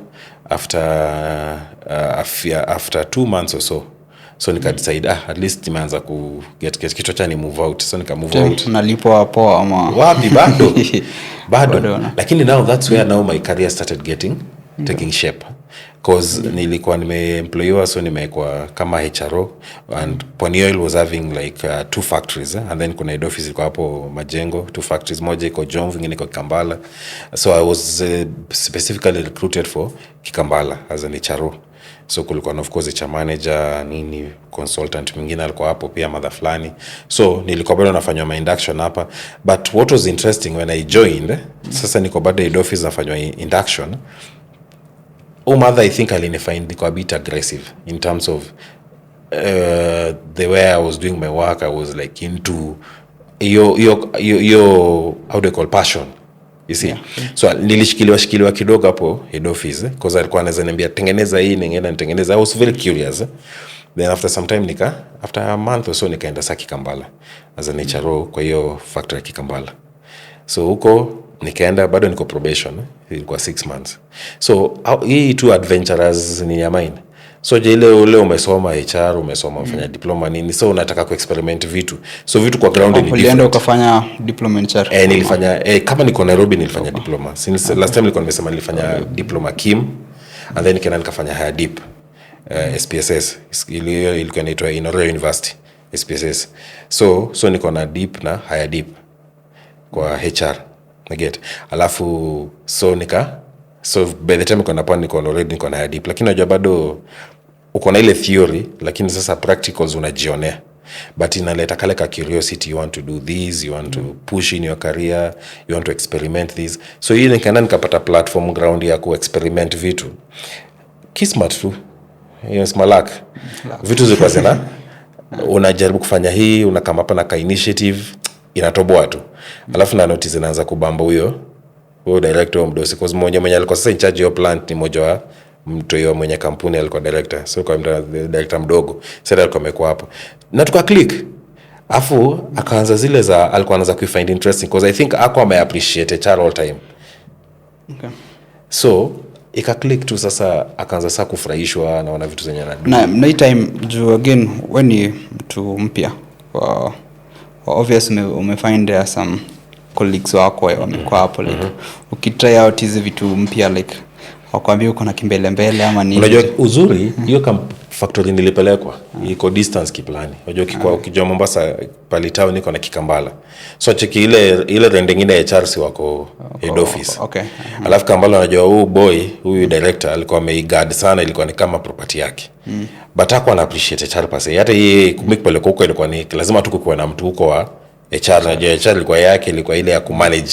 after 2 months or so. So nika decide at least nimeanza ku get kitu cha ni move out. So nika move out.
Unalipwa hapo ama
wapi bado lakini now that's where now my career started taking shape, cause nilikuwa nimeemployiwa, so nimekuwa kama HRO and Pwani Oil was having like 2 factories and then kuna head office iko hapo Majengo, 2 factories, moja iko Jomvu, nyingine iko Kikambala. So I was specifically recruited for Kikambala as an HRO. So kulikuwa of course HR manager nini, consultant mwingine alikuwa hapo pia mother fulani. So nilikuwa bado nafanywa my induction hapa, but what was interesting when I joined, sasa niko bado head office nafanywa induction. Mother I think alinifind niko a bit aggressive in terms of the way I was doing my work. I was like into your how do you call passion, you see. So nilishikiliwa kidogo hapo head office because alikuwa anaweza niambia tengeneza hii, ningeenda nitengeneza. I was very curious. Then after some time after a month or so nikaenda saki Kambala as an HRO kwa hiyo factory Kikambala. So huko nikaenda bado niko probation, ilikuwa 6 months. So hii two adventurers ni ya mine. So ile ule umesoma HR, umesoma ufanya diploma nini, so unataka kuexperiment vitu. So vitu kwa ground ni different.
Ulienda ukafanya diploma in HR?
Nilifanya kama niko Nairobi nilifanya diploma. Since last time nilikuwa nimesema nilifanya diploma KIM and then nikafanya higher dip SPSS. Ilikuwa inaitwa Inooro University SPSS. So niko na dip na higher dip kwa HR. Naget. Alafu so by the time niko already niko na higher dip, lakini unajua bado uko na ile theory, lakini sasa practicals unajionea. But inaleta kale ka curiosity, you want to do this, you want to push in your career, you want to experiment this. So hii nikapata platform ground ya ku experiment vitu. Kismat tu. Yes, malak. Vitu ziko zina unajaribu kufanya hii, unakama hapa na ka initiative, inatoboa tu. Alafu na notice inaanza kubamba huyo director mdosi, cause mwenye alikuwa sasa in charge of plant ni mmoja wa mtu yeye mwenye kampuni alikuwa director. So kwa director mdogo sasa alikuwa amekuwa hapo na tuka click, afu akaanza zile za alikuwa anaanza kufind interesting because I think ako ame appreciate HR all time. Okay. So ika click tu, sasa akaanza sasa kufurahishwa anaona vitu zenye anadu
na hii time juu again when ni mtu mpya obviously umefind some colleagues wako wamekuwa hapo like ukitry out hizi vitu mpya like wakwambia uko na kimbele mbele ama nini.
Unajua uzuri hiyo factory nilipelekwa iko distance kiplani. Unajua ukijua Mombasa pali town iko na Kikambala. So cheki ile rende nyingine ya Charles wako head office.
Okay.
Alafu Kambala unajua huyu director alikuwa ameiguard sana, ilikuwa ni kama property yake. But hakuwa na appreciate HR pase. Hata yeye kumikipeleka huko ilikuwa ni lazima tu kuwe na mtu huko wa HR. Unajua HR ilikuwa yake, ilikuwa ile ya kumanage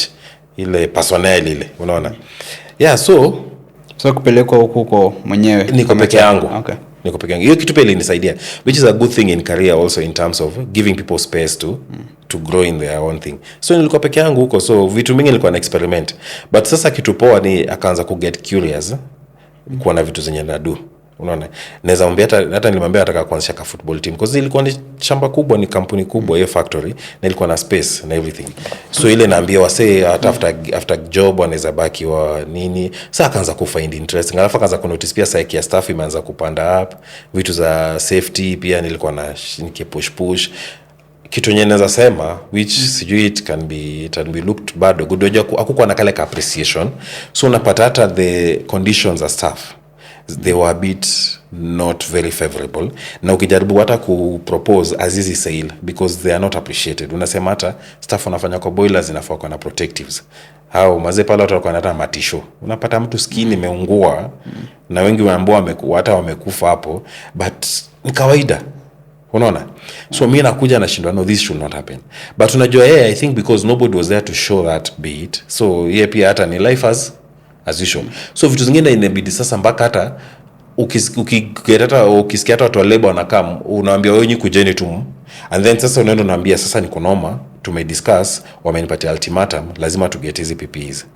ile personnel ile, unaona. Yeah, so
kupelekwa huko mwenyewe
niko peke yangu.
Okay.
Niko peke yangu. Hiyo kitu pia ilinisaidia, which is a good thing in career also in terms of giving people space to grow in their own thing. So nilikuwa peke yangu huko, so vitu mingi nilikuwa na experiment. But sasa kitu poa ni akaanza ku get curious kuwa na vitu zenye na do. Unaona, naweza mwambia hata nilimwambia nataka kuanzisha ka football team because ilikuwa ni shamba kubwa, ni kampuni kubwa hiyo factory, na ilikuwa na space na everything. So ile naambia wasee hata after job wanaweza baki wa nini. Sasa akaanza ku find interesting, alafu akaanza ku notice pia psyche ya staff imeanza kupanda up, vitu za safety pia nilikuwa na push kitu yenye naweza sema which sijui it can be looked bad or good. Hakukuwa na kale ka appreciation, so unapata hata the conditions of staff they were a bit not very favorable. Na ukijaribu hata ku propose azizi sale because they are not appreciated. Unasema hata staff wanafanya kwa boilers zinafaa kwa na protectives. Hao mazee pale watu walikuwa hata matisho. Unapata mtu skin imeungua na wengi waambao hata wamekufa hapo, but ni kawaida. Unaona? So mimi nakuja na shindwa, no, this should not happen. But unajua I think because nobody was there to show that bit. So pia hata ni life as usual. So vitu zingine inabidi sasa mpaka hata ukisikia hata watu wa labor wanakaa, unaambia wewe kujeni tu, and then sasa unaenda unaambia sasa niko noma, tumediscuss, wamenipatia ultimatum, lazima tu get hizi PPEs.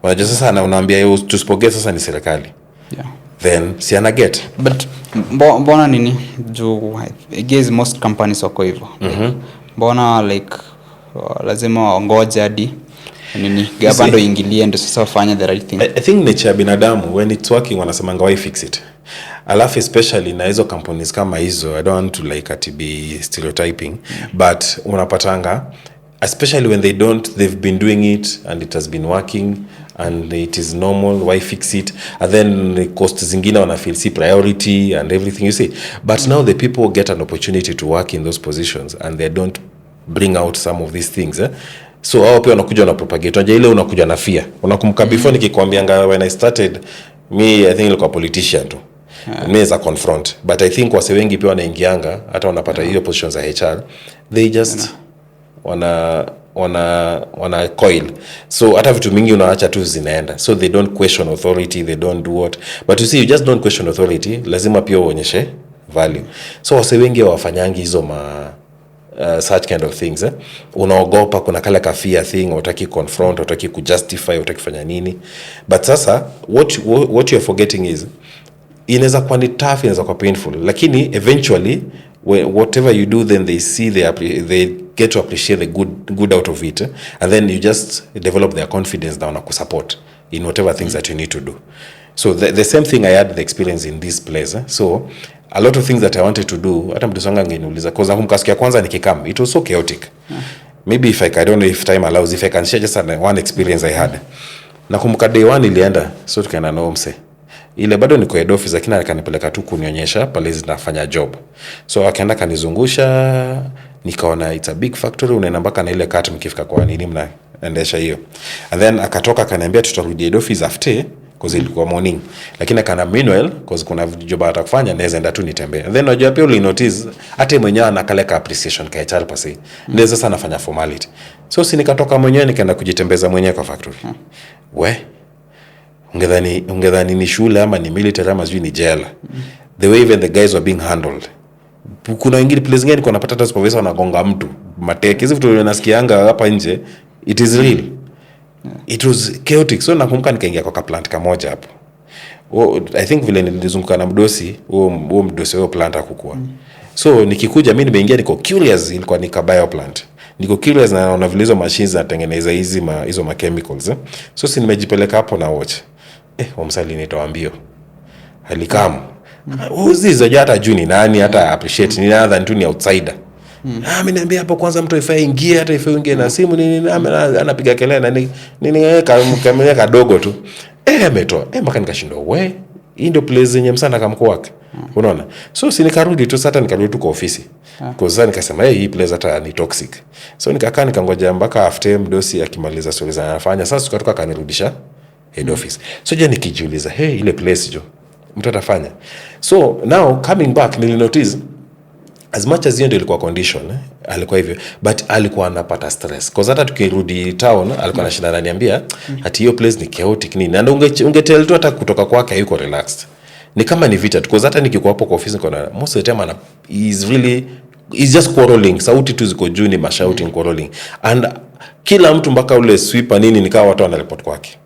Unajua sasa na unaambia tusipogea sasa ni serikali.
Yeah.
Then si ana get.
But mbona nini juu I guess most companies wako hivyo. Mbona like lazima waongoje hadi nini gavana ingilie ndio sasa wafanye the right thing.
I think nature ya binadamu when it's working wanasemanga why fix it. Alafu especially na hizo companies kama hizo, I don't want to like be stereotyping, but unapatanga especially when they've been doing it and it has been working and it is normal, why fix it? And then the cost zingine wana feel see priority and everything, you see. But now the people get an opportunity to work in those positions and they don't bring out some of these things. So hao pia wanakuja na propagate. Unajua ile unakuja na fear. Unakumbuka before nikikwambianga when I started, I think nilikuwa politician tu. Mimi as a confront. But I think wase wengi pia wanaingianga hata wanapata hiyo positions za HR. They just wana coil. So hata vitu mingi unaacha tu zinaenda. So they don't question authority, they don't do what. But you see, you just don't question authority, lazima pia uonyeshe value. So wase wengi wafanyangi hizo such kind of things. Unaogopa, kuna kale ka fear thing, utaki confront, utaki kujustify, utaki fanya nini. But sasa what you're forgetting is inaweza kuwa ni tough, inaweza kuwa painful, lakini eventually whatever you do, then they see they get to appreciate the good out of it, and then you just develop their confidence down and support in whatever things that you need to do. So the same thing I had the experience in this place. So a lot of things that I wanted to do, hata mtu sanga ngeniuliza cause nakumkasikia kwanza nikikam, it was so chaotic. Maybe if I don't know if time allows, if I can share just one experience I had. Nakumbuka day one ilienda, so tukaenda na mse. Ile bado niko head office, lakini akanipeleka tu kunionyesha pale zinafanya job. So akaenda kanizungusha, nikaona it's a big factory, unaenda mpaka na ile cart mkifika kwa nini mnaendesha hiyo. And then akatoka akaniambia tutarudi head office after because ilikuwa morning, lakini akana meanwhile because kuna job atakufanya naweza enda tu nitembee. And then unajua pia uli notice hata mwenyewe anakaleka appreciation kwa HR pasi. Ndio sasa anafanya formality. So si nikatoka mwenyewe nikaenda kujitembeza mwenyewe kwa factory. Ungedhani ni shule ama ni military ama sijui ni jela. The way even the guys were being handled. Kuna wengine place zingine kwa napata hata supervisor wanagonga mtu. Mateke hizo vitu unasikianga hapa nje, it is real. It was chaotic. So nakumbuka nikaingia kwa plant kamoja hapo. I think vile nilizunguka na mdosi, huo mdosi wao plant hakukua. So nikikuja mimi nimeingia niko curious, ilikuwa ni bio plant. Niko curious na naona vile hizo machines zinatengeneza hizo chemicals. So si nimejipeleka hapo na watch. Omsali nitawaambia. Halikamu. Uzizo hata juu ni nani, hata appreciate ni other than tu ni outsider. Mimi niambia hapo kwanza mtu ifai ingie, hata ifai ingie na simu nini anapiga kelele na nini kamera kadogo tu. Ametoa. Mpaka nikashindwa hii ndio place yenye msana kama kwake. Unaona? So si nikarudi tu sasa, nikarudi tu kwa ofisi. Kwa sababu nikasema hii place hata ni toxic. So nikakaa nikangoja mpaka after mdosi akimaliza stories anafanya. Sasa tukatoka kanirudisha head office. So je, nikijiuliza ile place jo mtu atafanya. So now coming back nilinotice as much as hiyo ndio ilikuwa condition alikuwa hivyo, but alikuwa anapata stress cause hata tukirudi town alikuwa anashinda ananiambia ati hiyo place ni chaotic nini, na ungetell tu hata kutoka kwake yuko relaxed, ni kama ni vita cause hata nikikuwa hapo kwa office niko most of the time is just quarreling, sauti tu ziko juu ni mashouting, quarreling, and kila mtu mpaka ule sweeper nini nikawa watu wanareport kwake.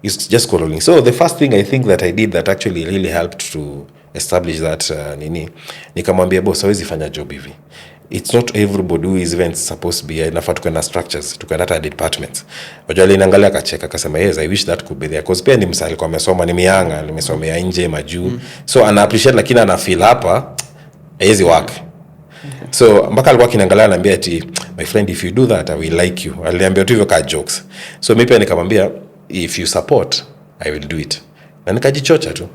It's just quarreling. So the first thing I think that I did that actually really helped to establish that nikamwambia boss, hawezi fanya job hivi. It's not everybody who is even supposed to be inafaa tuko na structures, tuko na departments. Wajua aliniangalia akacheka akasema yes, I wish that could be there because pia ni msali kwa amesoma, ni mianga, nimesomea nje majuu. So ana appreciate lakini ana feel hapa haiwezi work. So mpaka alikuwa kinaangalia ananiambia ati my friend, if you do that I will like you. Aliniambia tu hivyo ka jokes. So mimi pia nikamwambia if you support I will do it. Na nikajichocha tu.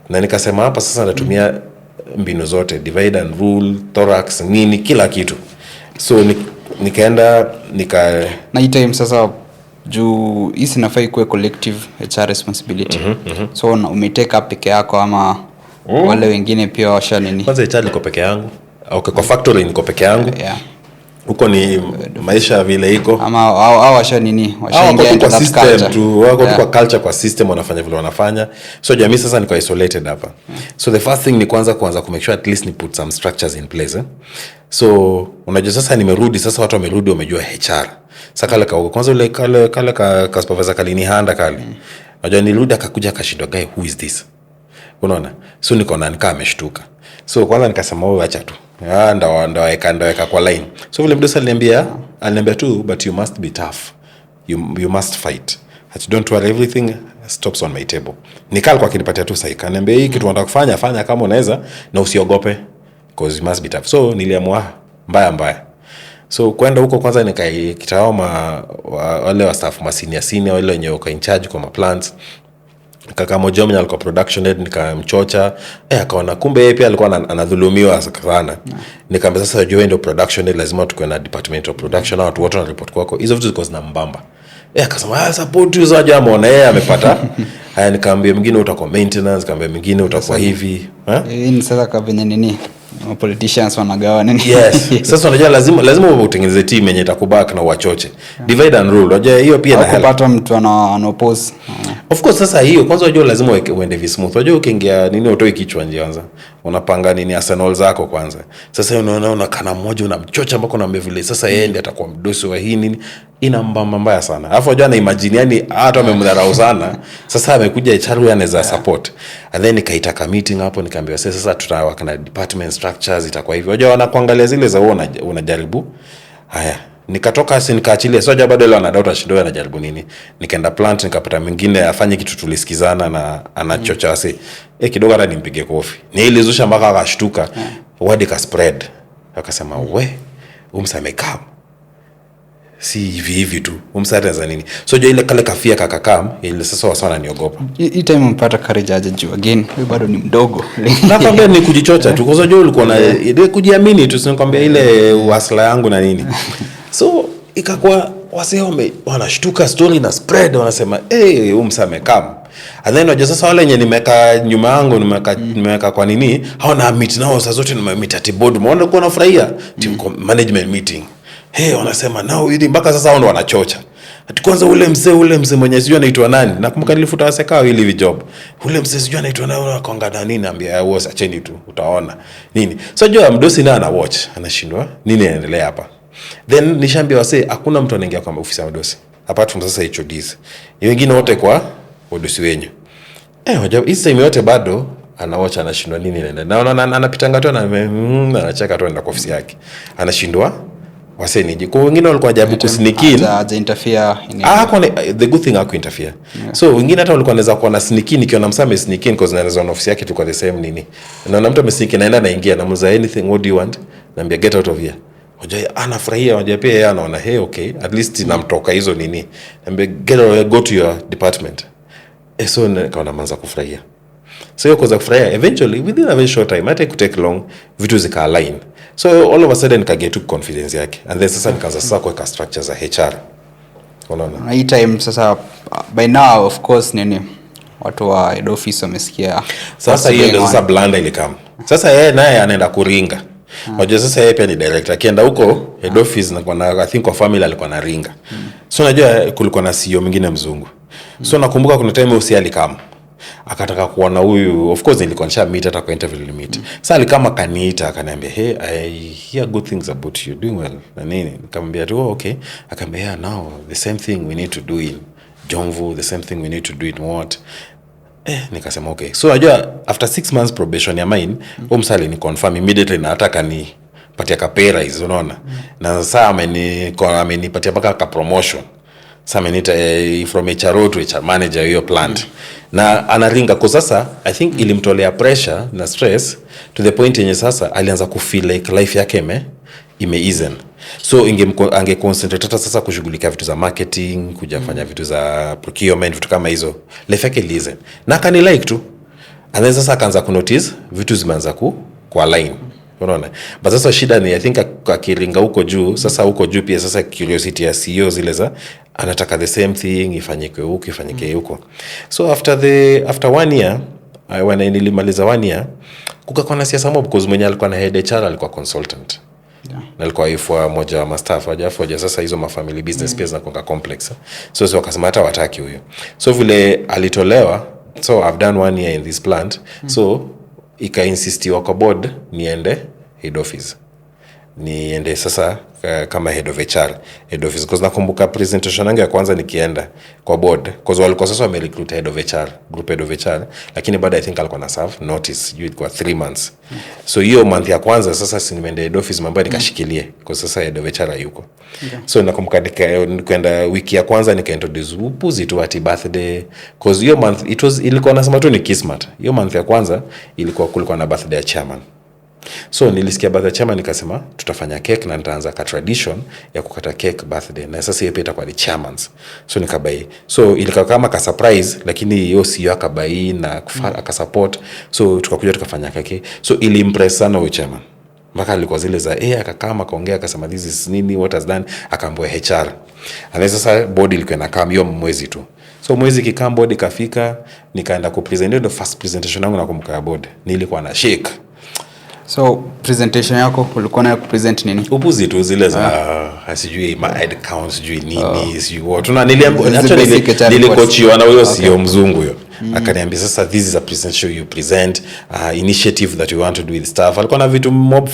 Na nikasema hapa sasa natumia mbinu zote, divide and rule, thorax, nini, kila kitu. So nikaenda
na hii time sasa juu hisi nafaa ikuwe collective HR responsibility. So umeteka peke yako ama wale wengine pia washa nini?
Kwanza HR liko peke yangu. Okay, kwa factory niko peke yangu. Huko ni maisha vile iko.
Ama hao washa nini? Washaingia into that culture.
Wako kwa culture, kwa system wanafanya vile wanafanya. So jamii sasa niko isolated hapa. So the first thing ni kwanza ku make sure at least ni put some structures in place. So unajua sasa nimerudi, sasa watu wamerudi wamejua HR. Sasa kale kwanza ule kale ka supervisor kalini handa kale. Unajua nirudi akakuja akashindwa, guy who is this? Unaona? So niko na nikaa ameshtuka. So kwanza nikasema wewe acha tu. Ndo weka kwa line. So vile mdosi aliniambia tu, but you must be tough. You must fight. Don't worry, everything stops on my table. Nikal kwa kinipatia tu saika. Ananiambia hii kitu unataka kufanya, fanya kama unaweza na usiogope because you must be tough. So niliamua mbaya. So kwenda huko kwanza nikitaoma wale wa staff senior wale wenye wako in charge kwa plants. Kaka mmoja mwenye alikuwa production head nikamchocha, akaona kumbe yeye pia alikuwa anadhulumiwa sana. Nikamwambia sasa wewe ndio production head, lazima tukue na department of production, watu wote wana report kwako. Hizo vitu ziko zina mbamba. Akasema support hizo jamaa, ona yeye amepata. Haya nikamwambia mwingine utakuwa maintenance, nikamwambia mwingine utakuwa hivi.
Ni sasa kwa venye nini? Politicians wanagawa nini?
Yes. Sasa unajua lazima utengeneze team yenye itakubaki na uachoche. Divide and rule. Unajua hiyo pia na
kupata mtu ana oppose.
Of course sasa hiyo kwanza unajua lazima uende vi smooth. Unajua ukiingia nini utoi kichwa nje kwanza. Unapanga nini arsenal zako kwanza. Sasa unaona kana mmoja unamchocha mpaka unaambia vile sasa yeye ndiye atakuwa mdosi wa hii nini. Ina mbamba mbaya sana. Alafu unajua na imagine yani hata wamemdharau sana. Sasa amekuja HR anaweza support. And then nikaitaka meeting hapo nikamwambia sasa tutawaka na department structures itakuwa hivyo. Unajua wanakuangalia zile za wewe unajaribu. Haya. Nikatoka nikaachilia. So jamaa bado anadauta shindo anajaribu nini. Nikaenda plant nikapata mwingine afanye kitu tulisikizana na anachocha wase. Kidogo hata nimpige kofi. Nilizusha mpaka akashtuka. Word ka spread. Akasema umsamekaa. Si hivi tu. Umsaidia za nini? So ile kale kafia kakakam ile sasa wasa wananiogopa.
Hii time mpata courage aje juu again. Wewe bado ni mdogo.
Nakwambia ni kujichocha tu. Kwa sababu ulikuwa na ile kujiamini tu, sinakwambia ile wasla yangu na nini. So ikakuwa wase wanashtuka, story na spread, wanasema umsamekam. And then unajua sasa wale wenye nimeka nyuma yangu nimeka kwa nini hawana meet nao saa zote nimemeet at board, umeona kwa nafurahia team management meeting. Wanasema nao ili mpaka sasa wao ndo wanachocha. Ati kwanza ule mzee mwenye sijui anaitwa nani. Nakumbuka nilifuta wasekao ili job. Ule mzee sijui anaitwa nani, anakonga na nini, naambia was acheni tu utaona. Nini? So jua mdosi na ana watch, anashindwa nini inaendelea hapa. Then nishaambia wase hakuna mtu anaingia kwa ofisi ya mdosi. Apart from sasa HODs. Ni wengine wote kwa wadosi wenyu. Wajua hii time yote bado ana watch, anashindwa nini inaendelea. Na anapitanga tu na anacheka tu anaenda kwa ofisi yake. Anashindwa wase niji. Kwa wengine walikuwa jabu kusneak in.
Haja interfere.
The good thing haku interfere. So wengine hata walikuwa wanaweza kuwa na sneak in, ikiwa namsame sneak in because anaweza na ofisi yake tu kwa the same nini. Na mtu amesneak in naenda naingia na muza anything, what do you want? Naambia get out of here. Hoja anafurahia, hoja pia yeye anaona okay, at least namtoka hizo nini. Naambia go to your department. So nikaona manza kufurahia. So hiyo kuweza kufurahia eventually within a very short time, hata take long, vitu zika align. So all of a sudden nikaget to confidence yake, and then sasa nikaanza sasa kuweka structures za HR. Unaona
hii time sasa, by now of course nini watu wa head office wamesikia
sasa. Hiyo ndio sasa blanda ilikam. Sasa yeye naye anaenda kuringa. Unajua sasa yeye pia ni director, akienda huko head office na kwa I think kwa family alikuwa na ringa. So unajua kulikuwa na CEO mwingine mzungu. So nakumbuka kuna time usi alikam akataka kuona huyu, of course nilikuwa nisha meet hata kwa interview limit. Sasa alikama kaniita akaniambia, hey, I hear good things about you, doing well na nini. Nikamwambia tu okay. Akaniambia yeah, now the same thing we need to do in Jomvu, the same thing we need to do in what. Nikasema okay. So unajua after 6 months probation ya mine, umsali ni confirm immediately na hata kani patia kapera hizo, unaona. Na sasa amenipatia mpaka ka promotion. Sasa amenita from HRO to HR manager hiyo plant. Na anaringa kwa sasa I think ilimtolea pressure na stress to the point yenye sasa alianza ku feel like life yake imeeasen. So ange concentrate hata sasa kushughulika vitu za marketing, kuja kufanya vitu za procurement, vitu kama hizo. Life yake iliasen. Na kani like tu. And then sasa akaanza ku notice vitu zimeanza ku align. Unaona? But sasa shida ni I think akiringa huko juu, sasa huko juu pia sasa curiosity ya CEO zile za anataka the same thing ifanyike huko, ifanyike huko. So after 1 year, when nilimaliza 1 year, kukakuwa na siasa mob because mwenye alikuwa na head HR alikuwa consultant. Yeah. Na alikuwa ifwa moja wa staff hajafoja. Sasa hizo family business pia zinakuwa complex. So wakasema hata wataki huyo. So vile alitolewa, so I've done 1 year in this plant. So ika-insistiwa kwa board niende head office. Niende sasa kama head of HR, head office. Because nakumbuka presentation yangu ya kwanza nikienda kwa board. Because walikuwa sasa wamerecruit head of HR, group head of HR. Lakini baada I think alikuwa na serve notice. Ilikuwa 3 months. So hiyo month ya kwanza sasa si nimeenda head office mambo nikashikilie. Kwa sasa head of HR hayuko. Okay. So nakumbuka nikaenda wiki ya kwanza nika-introduce upuzi tu ati birthday. Because hiyo month ilikuwa nasema tu ni kismat. Hiyo month ya kwanza kulikuwa na birthday ya chairman. So nilisikia birthday chairman nikasema tutafanya cake na nitaanza ka tradition ya kukata cake birthday. Na sasa hiyo itakuwa ni chairman's. So nikabai. So ilikuwa kama ka surprise lakini hiyo CEO akabai na akasupport. So tukakuja tukafanya cake. So ili impress sana huyo chairman. Mpaka alikuwa zile za akakaa akaongea akasema this is nini what has done, akaambiwa HR. And sasa board ilikuwa inakaa hiyo mwezi tu. So mwezi kikaa board ikafika nikaenda ku present. Ndio first presentation yangu nakumbuka ya board. Nilikuwa na shake.
So presentation yako ulikuwa na present nini?
Upuzi tu zile za asijui my head count sijui nini sijui what. Nilikochiwa na huyo CEO mzungu huyo. Akaniambia sasa this is a presentation you present, initiative that you want to do with staff. Alikuwa na vitu mob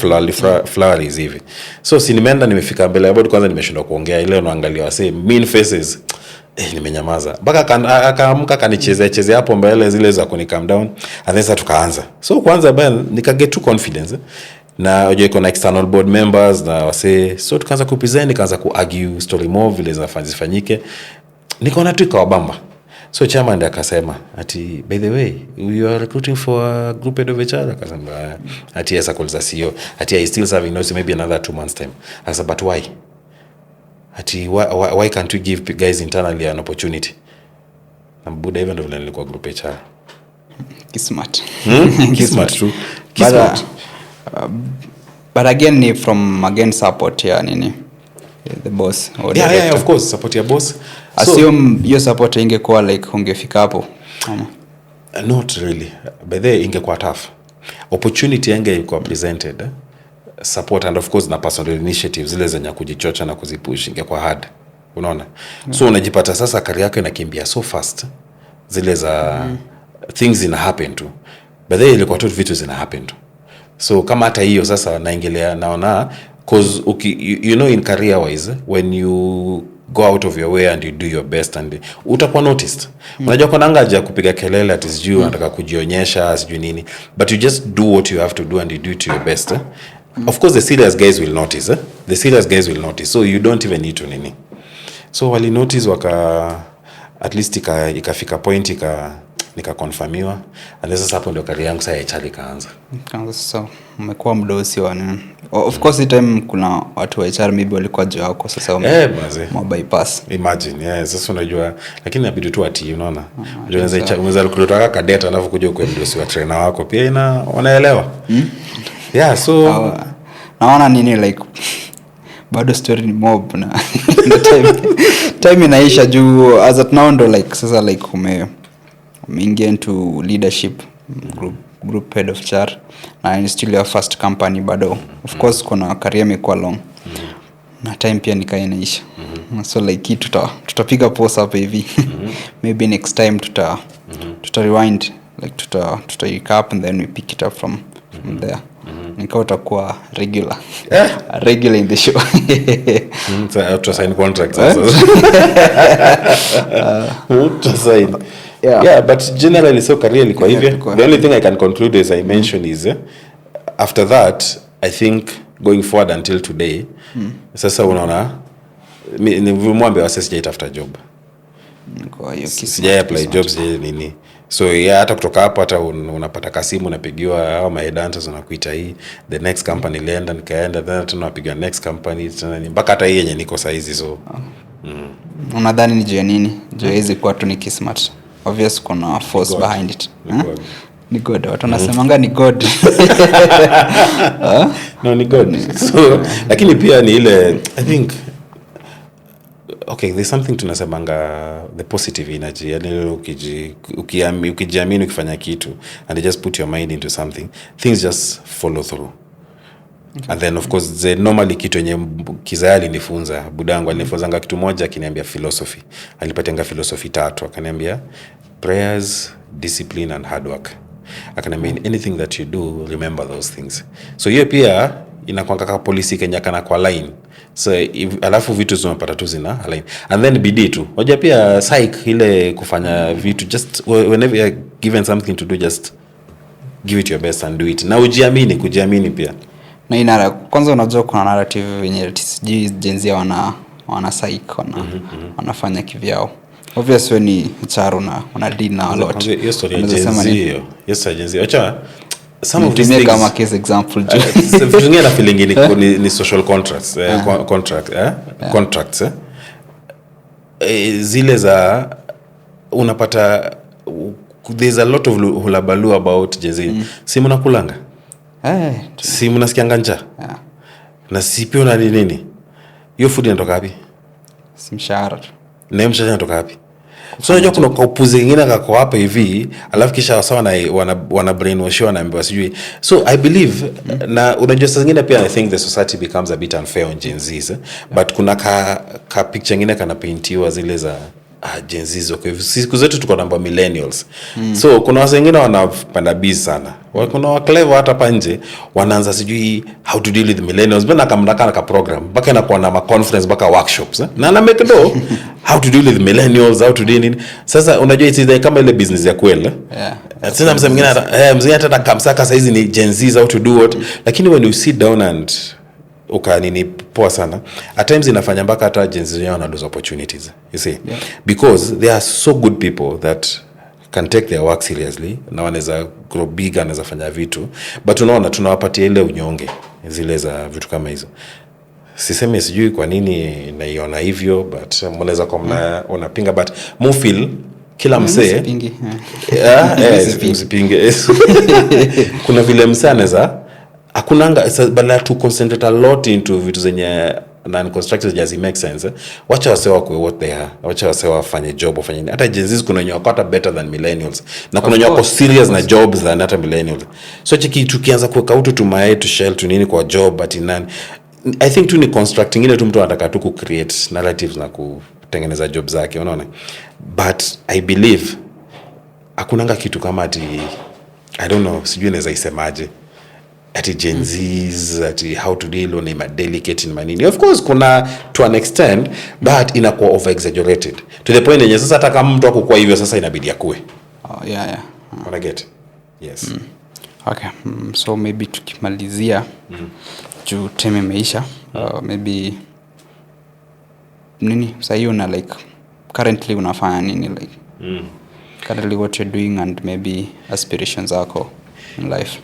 flowers hivi. So si nimeenda nimefika mbele ya board kwanza nimeshindwa kuongea, ile unaangalia wase mean faces. Nimenyamaza. Mpaka akaamka kanichezea hapo mbele zile za kuni calm down. And then sasa tukaanza. So kwanza bana nikaget to confidence. Na unajua iko na external board members na wase. So tukaanza ku present, nikaanza ku argue story more vile zinafanyike. Nikaona tu ikawabamba. So chairman ndiye akasema ati by the way you are recruiting for a group head of HR. Akasema ati yes akuliza CEO ati I still serving notice maybe another 2 months time. Akasema but why? Ati why can't we give guys internally an opportunity? Na buda even though nilikuwa group HR.
Kismart.
Kismart true.
Kismart. But again from support ya nini? The boss
or yeah, of course support your boss.
Assume your support ingekuwa like ungefika hapo.
Not really. But there ingekuwa tough. Opportunity ingekuwa presented. Support and of course na personal initiatives zile zenye kujichocha na kuzipush ingekuwa hard, unaona. So unajipata sasa career yako inakimbia so fast zile za things zina happen to, but then ilikuwa tu vitu zina happen to. So kama hata hiyo sasa naingelea naona cause you know in career wise when you go out of your way and you do your best and utakuwa noticed. Unajua kuna ngaja kupiga kelele ati sijui unataka kujionyesha sijui nini, but you just do what you have to do and you do it to your best. Of course the serious guys will notice. The serious guys will notice. So you don't even need to nini. So wali notice at least ikafika point nikakonfirmiwa, and sasa hapo ndio career yangu sasa ya HR ikaanza.
Sasa umekuwa mdosi wa nini? Of course the time kuna watu wa HR maybe walikuwa juu yako, sasa bypass.
Imagine, sasa unajua, lakini inabidi tu ati unaona. Unaweza kutoka cadet alafu kuja kwa mdosi wa trainer wako pia wanaelewa. Yeah, so
naona nini like bado story ni mob na time inaisha juu as at now ndo like sasa like umeingia into leadership group head of HR na still your first company bado. Of course kuna career imekuwa long na time pia nikaa inaisha. So like hii tutapiga pause hapa hivi. Maybe next time tuta rewind, like tuta recap and then we pick it up from there. Nikao utakuwa regular in the show.
So to sign contracts also. To sign. Yeah, but generally so career ilikuwa hivyo. The only thing I can conclude as I mentioned is after that I think going forward until today sasa unaona ni mwambe wase sijaitafuta job.
Kwa hiyo
sijai apply jobs nini. So hata kutoka hapo hata unapata kasimu unapigiwa au headhunters wanakuita hii the next company nikaenda then tunapiga next company tena mpaka hata hii yenye niko saa hizi. So
unadhani ni juu nini? Juu hizi kwa tu ni kismart. Obvious kuna force behind it. Ni God. Watu wanasemanga ni God.
No, ni God. So lakini pia ni ile I think okay, there's something tunasemanga the positive energy. Yani ukijiamini ukifanya kitu and you just put your mind into something, things just follow through. Okay. And then of course the normally kitu yenye kizaya alinifunza budangu alinifunzanga kitu moja akiniambia philosophy. Alipatenga philosophy 3 akaniambia prayers, discipline and hard work. Akaniambia anything that you do remember those things. So hiyo pia inakuanga kama policy Kenya kana kwa line. So alafu vitu zinapata tu zina align and then bidii tu. Hoja pia psych ile kufanya vitu just whenever you are given something to do just give it your best and do it. Na kujiamini pia.
Na inara kwanza unajua kuna narrative yenye sijui Gen Z wana psych wanafanya kivyao. Obviously ni charo na wana deal na a lot.
Hiyo story ya Gen Z. Acha some of
these kama case example
vingine na feeling ni social contracts contracts zile za unapata there's a lot of hulabalu about Gen Z. Si mnakulanga si mnasikianga njaa na si pia na nini hiyo food inatoka wapi?
Si mshahara tu
na mshahara inatoka wapi? So unajua kuna kaupuzi kingine kako hapa hivi alafu kisha wasawa na wana brainwash wanaambiwa sijui. So I believe na unajua saa zingine pia I think the society becomes a bit unfair on Gen Z but kuna ka picture nyingine kana paintiwa zile za Gen Z kwa hivyo siku zetu tuko namba millennials. So kuna watu wengine wanapanda busy sana. Kuna wa clever hata hapa nje wanaanza sijui how to deal with millennials bana kamnaka ka program mpaka inakuwa na ma conference mpaka workshops na make do how to deal with millennials, how to deal in. Sasa unajua it's kama ile business ya kweli. Sasa mzee hata kamsaka saa hizi ni Gen Z how to do what, lakini when you sit down and ukanini poa sana at times inafanya mpaka hata Gen Z wana lose opportunities, you see. Because there are so good people that can take their work seriously na wanaweza grow big, anaweza fanya vitu, but unaona tunawapatia ile unyonge zile za vitu kama hizo. Sisemi sijui kwa nini naiona hivyo, but mnaweza kama unapinga, but mu feel kila msee msipinge kuna vile msee anaweza hakunanga bala to concentrate a lot into vitu zenye non-constructed just make sense. Wacha wasewa kwa what they are, wacha wasewa wafanye job, wafanye hata Gen Z kuna wenye wako better than millennials na kuna wenye wako serious na jobs than hata millennials. So chiki tukianza kuweka utu tumae to shell tu nini kwa job but nani, I think tu ni constructing ile tu mtu anataka tu ku create narratives na kutengeneza job zake, unaona. But I believe hakunanga kitu kama ati I don't know, sijui naweza isemaje ati Gen Z's ati how to deal on a delicate in manini. Of course kuna to an extent but inakuwa over exaggerated to the point yenye sasa hata kama mtu akukua hivyo sasa inabidi akue. Wanna get yes.
Okay, so maybe tukimalizia juu time imeisha, maybe nini sasa hiyo na like currently unafanya nini like currently what you're doing and maybe aspirations zako in life.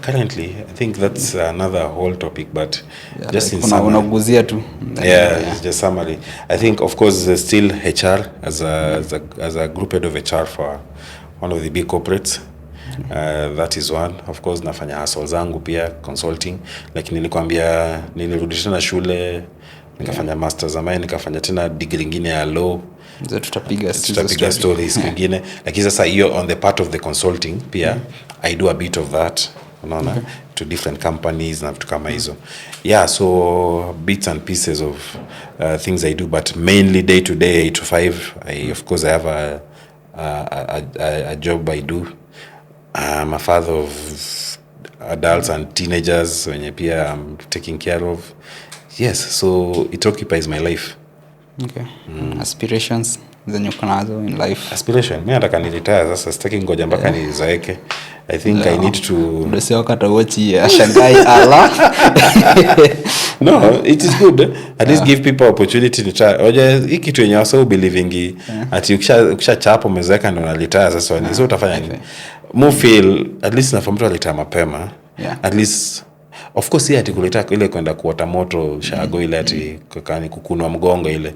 Currently, I think that's another whole topic, but just
like
in summary.
Unaguzia tu.
Yeah, just summary. I think, of course, there's still HR as a group head of HR for one of the big corporates. That is one. Of course, nafanya hustle zangu pia, consulting. Like nilikwambia, nilirudi tena shule, nikafanya masters ambaye, nikafanya tena degree nyingine ya law.
Tutapiga
stories nyingine. Lakini sasa hiyo on the part of the consulting pia, I do a bit of that. Unaona, to different companies na vitu kama hizo. Yeah, so bits and pieces of things I do, but mainly day to day, 8 to 5. Of course, I have a job I do. I'm a father of adults and teenagers wenye pia I'm taking care of. Yes, so it occupies my life.
Okay. Aspirations zenye uko nazo in life.
Aspiration, mimi nataka niretire sasa, sitaki ngoja mpaka nizaeke. I think I need to
ndio kata watch ashangai ala.
No, it is good. At least give people opportunity to try. Oje hiki kitu yenye wasa believing ati ukisha chapa umezeka ndio unalitaya sasa ni sio utafanya nini? More feel at least na famtu alitaya mapema. At least of course ati kuleta ile kwenda kuota moto shago ile ati kukani kukunwa mgongo ile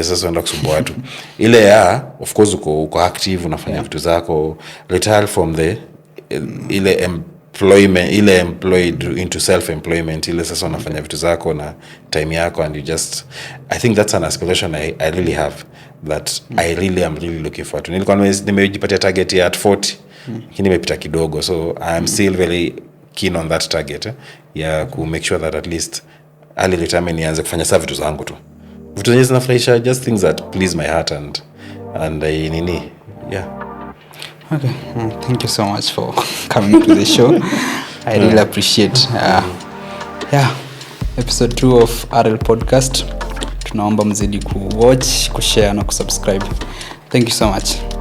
sasa enda kusumbua watu ile of course uko active unafanya vitu zako, retire from the ile employment, ile employed into self employment, ile sasa unafanya vitu zako na time yako, and you just, I think that's an aspiration I really have, that I really am really looking forward to. Nilikuwa nimejipatia target ya at 40 lakini nimepita kidogo, so I am still very keen on that target ya ku make sure that at least early retirement nianze kufanya saa vitu zangu tu, vitu zenye zinafurahisha, just things that please my heart and nini.
Okay, thank you so much for coming to the show. I really appreciate episode 2 of RL podcast. Tunaomba mzidi ku watch, ku share na ku subscribe. Thank you so much.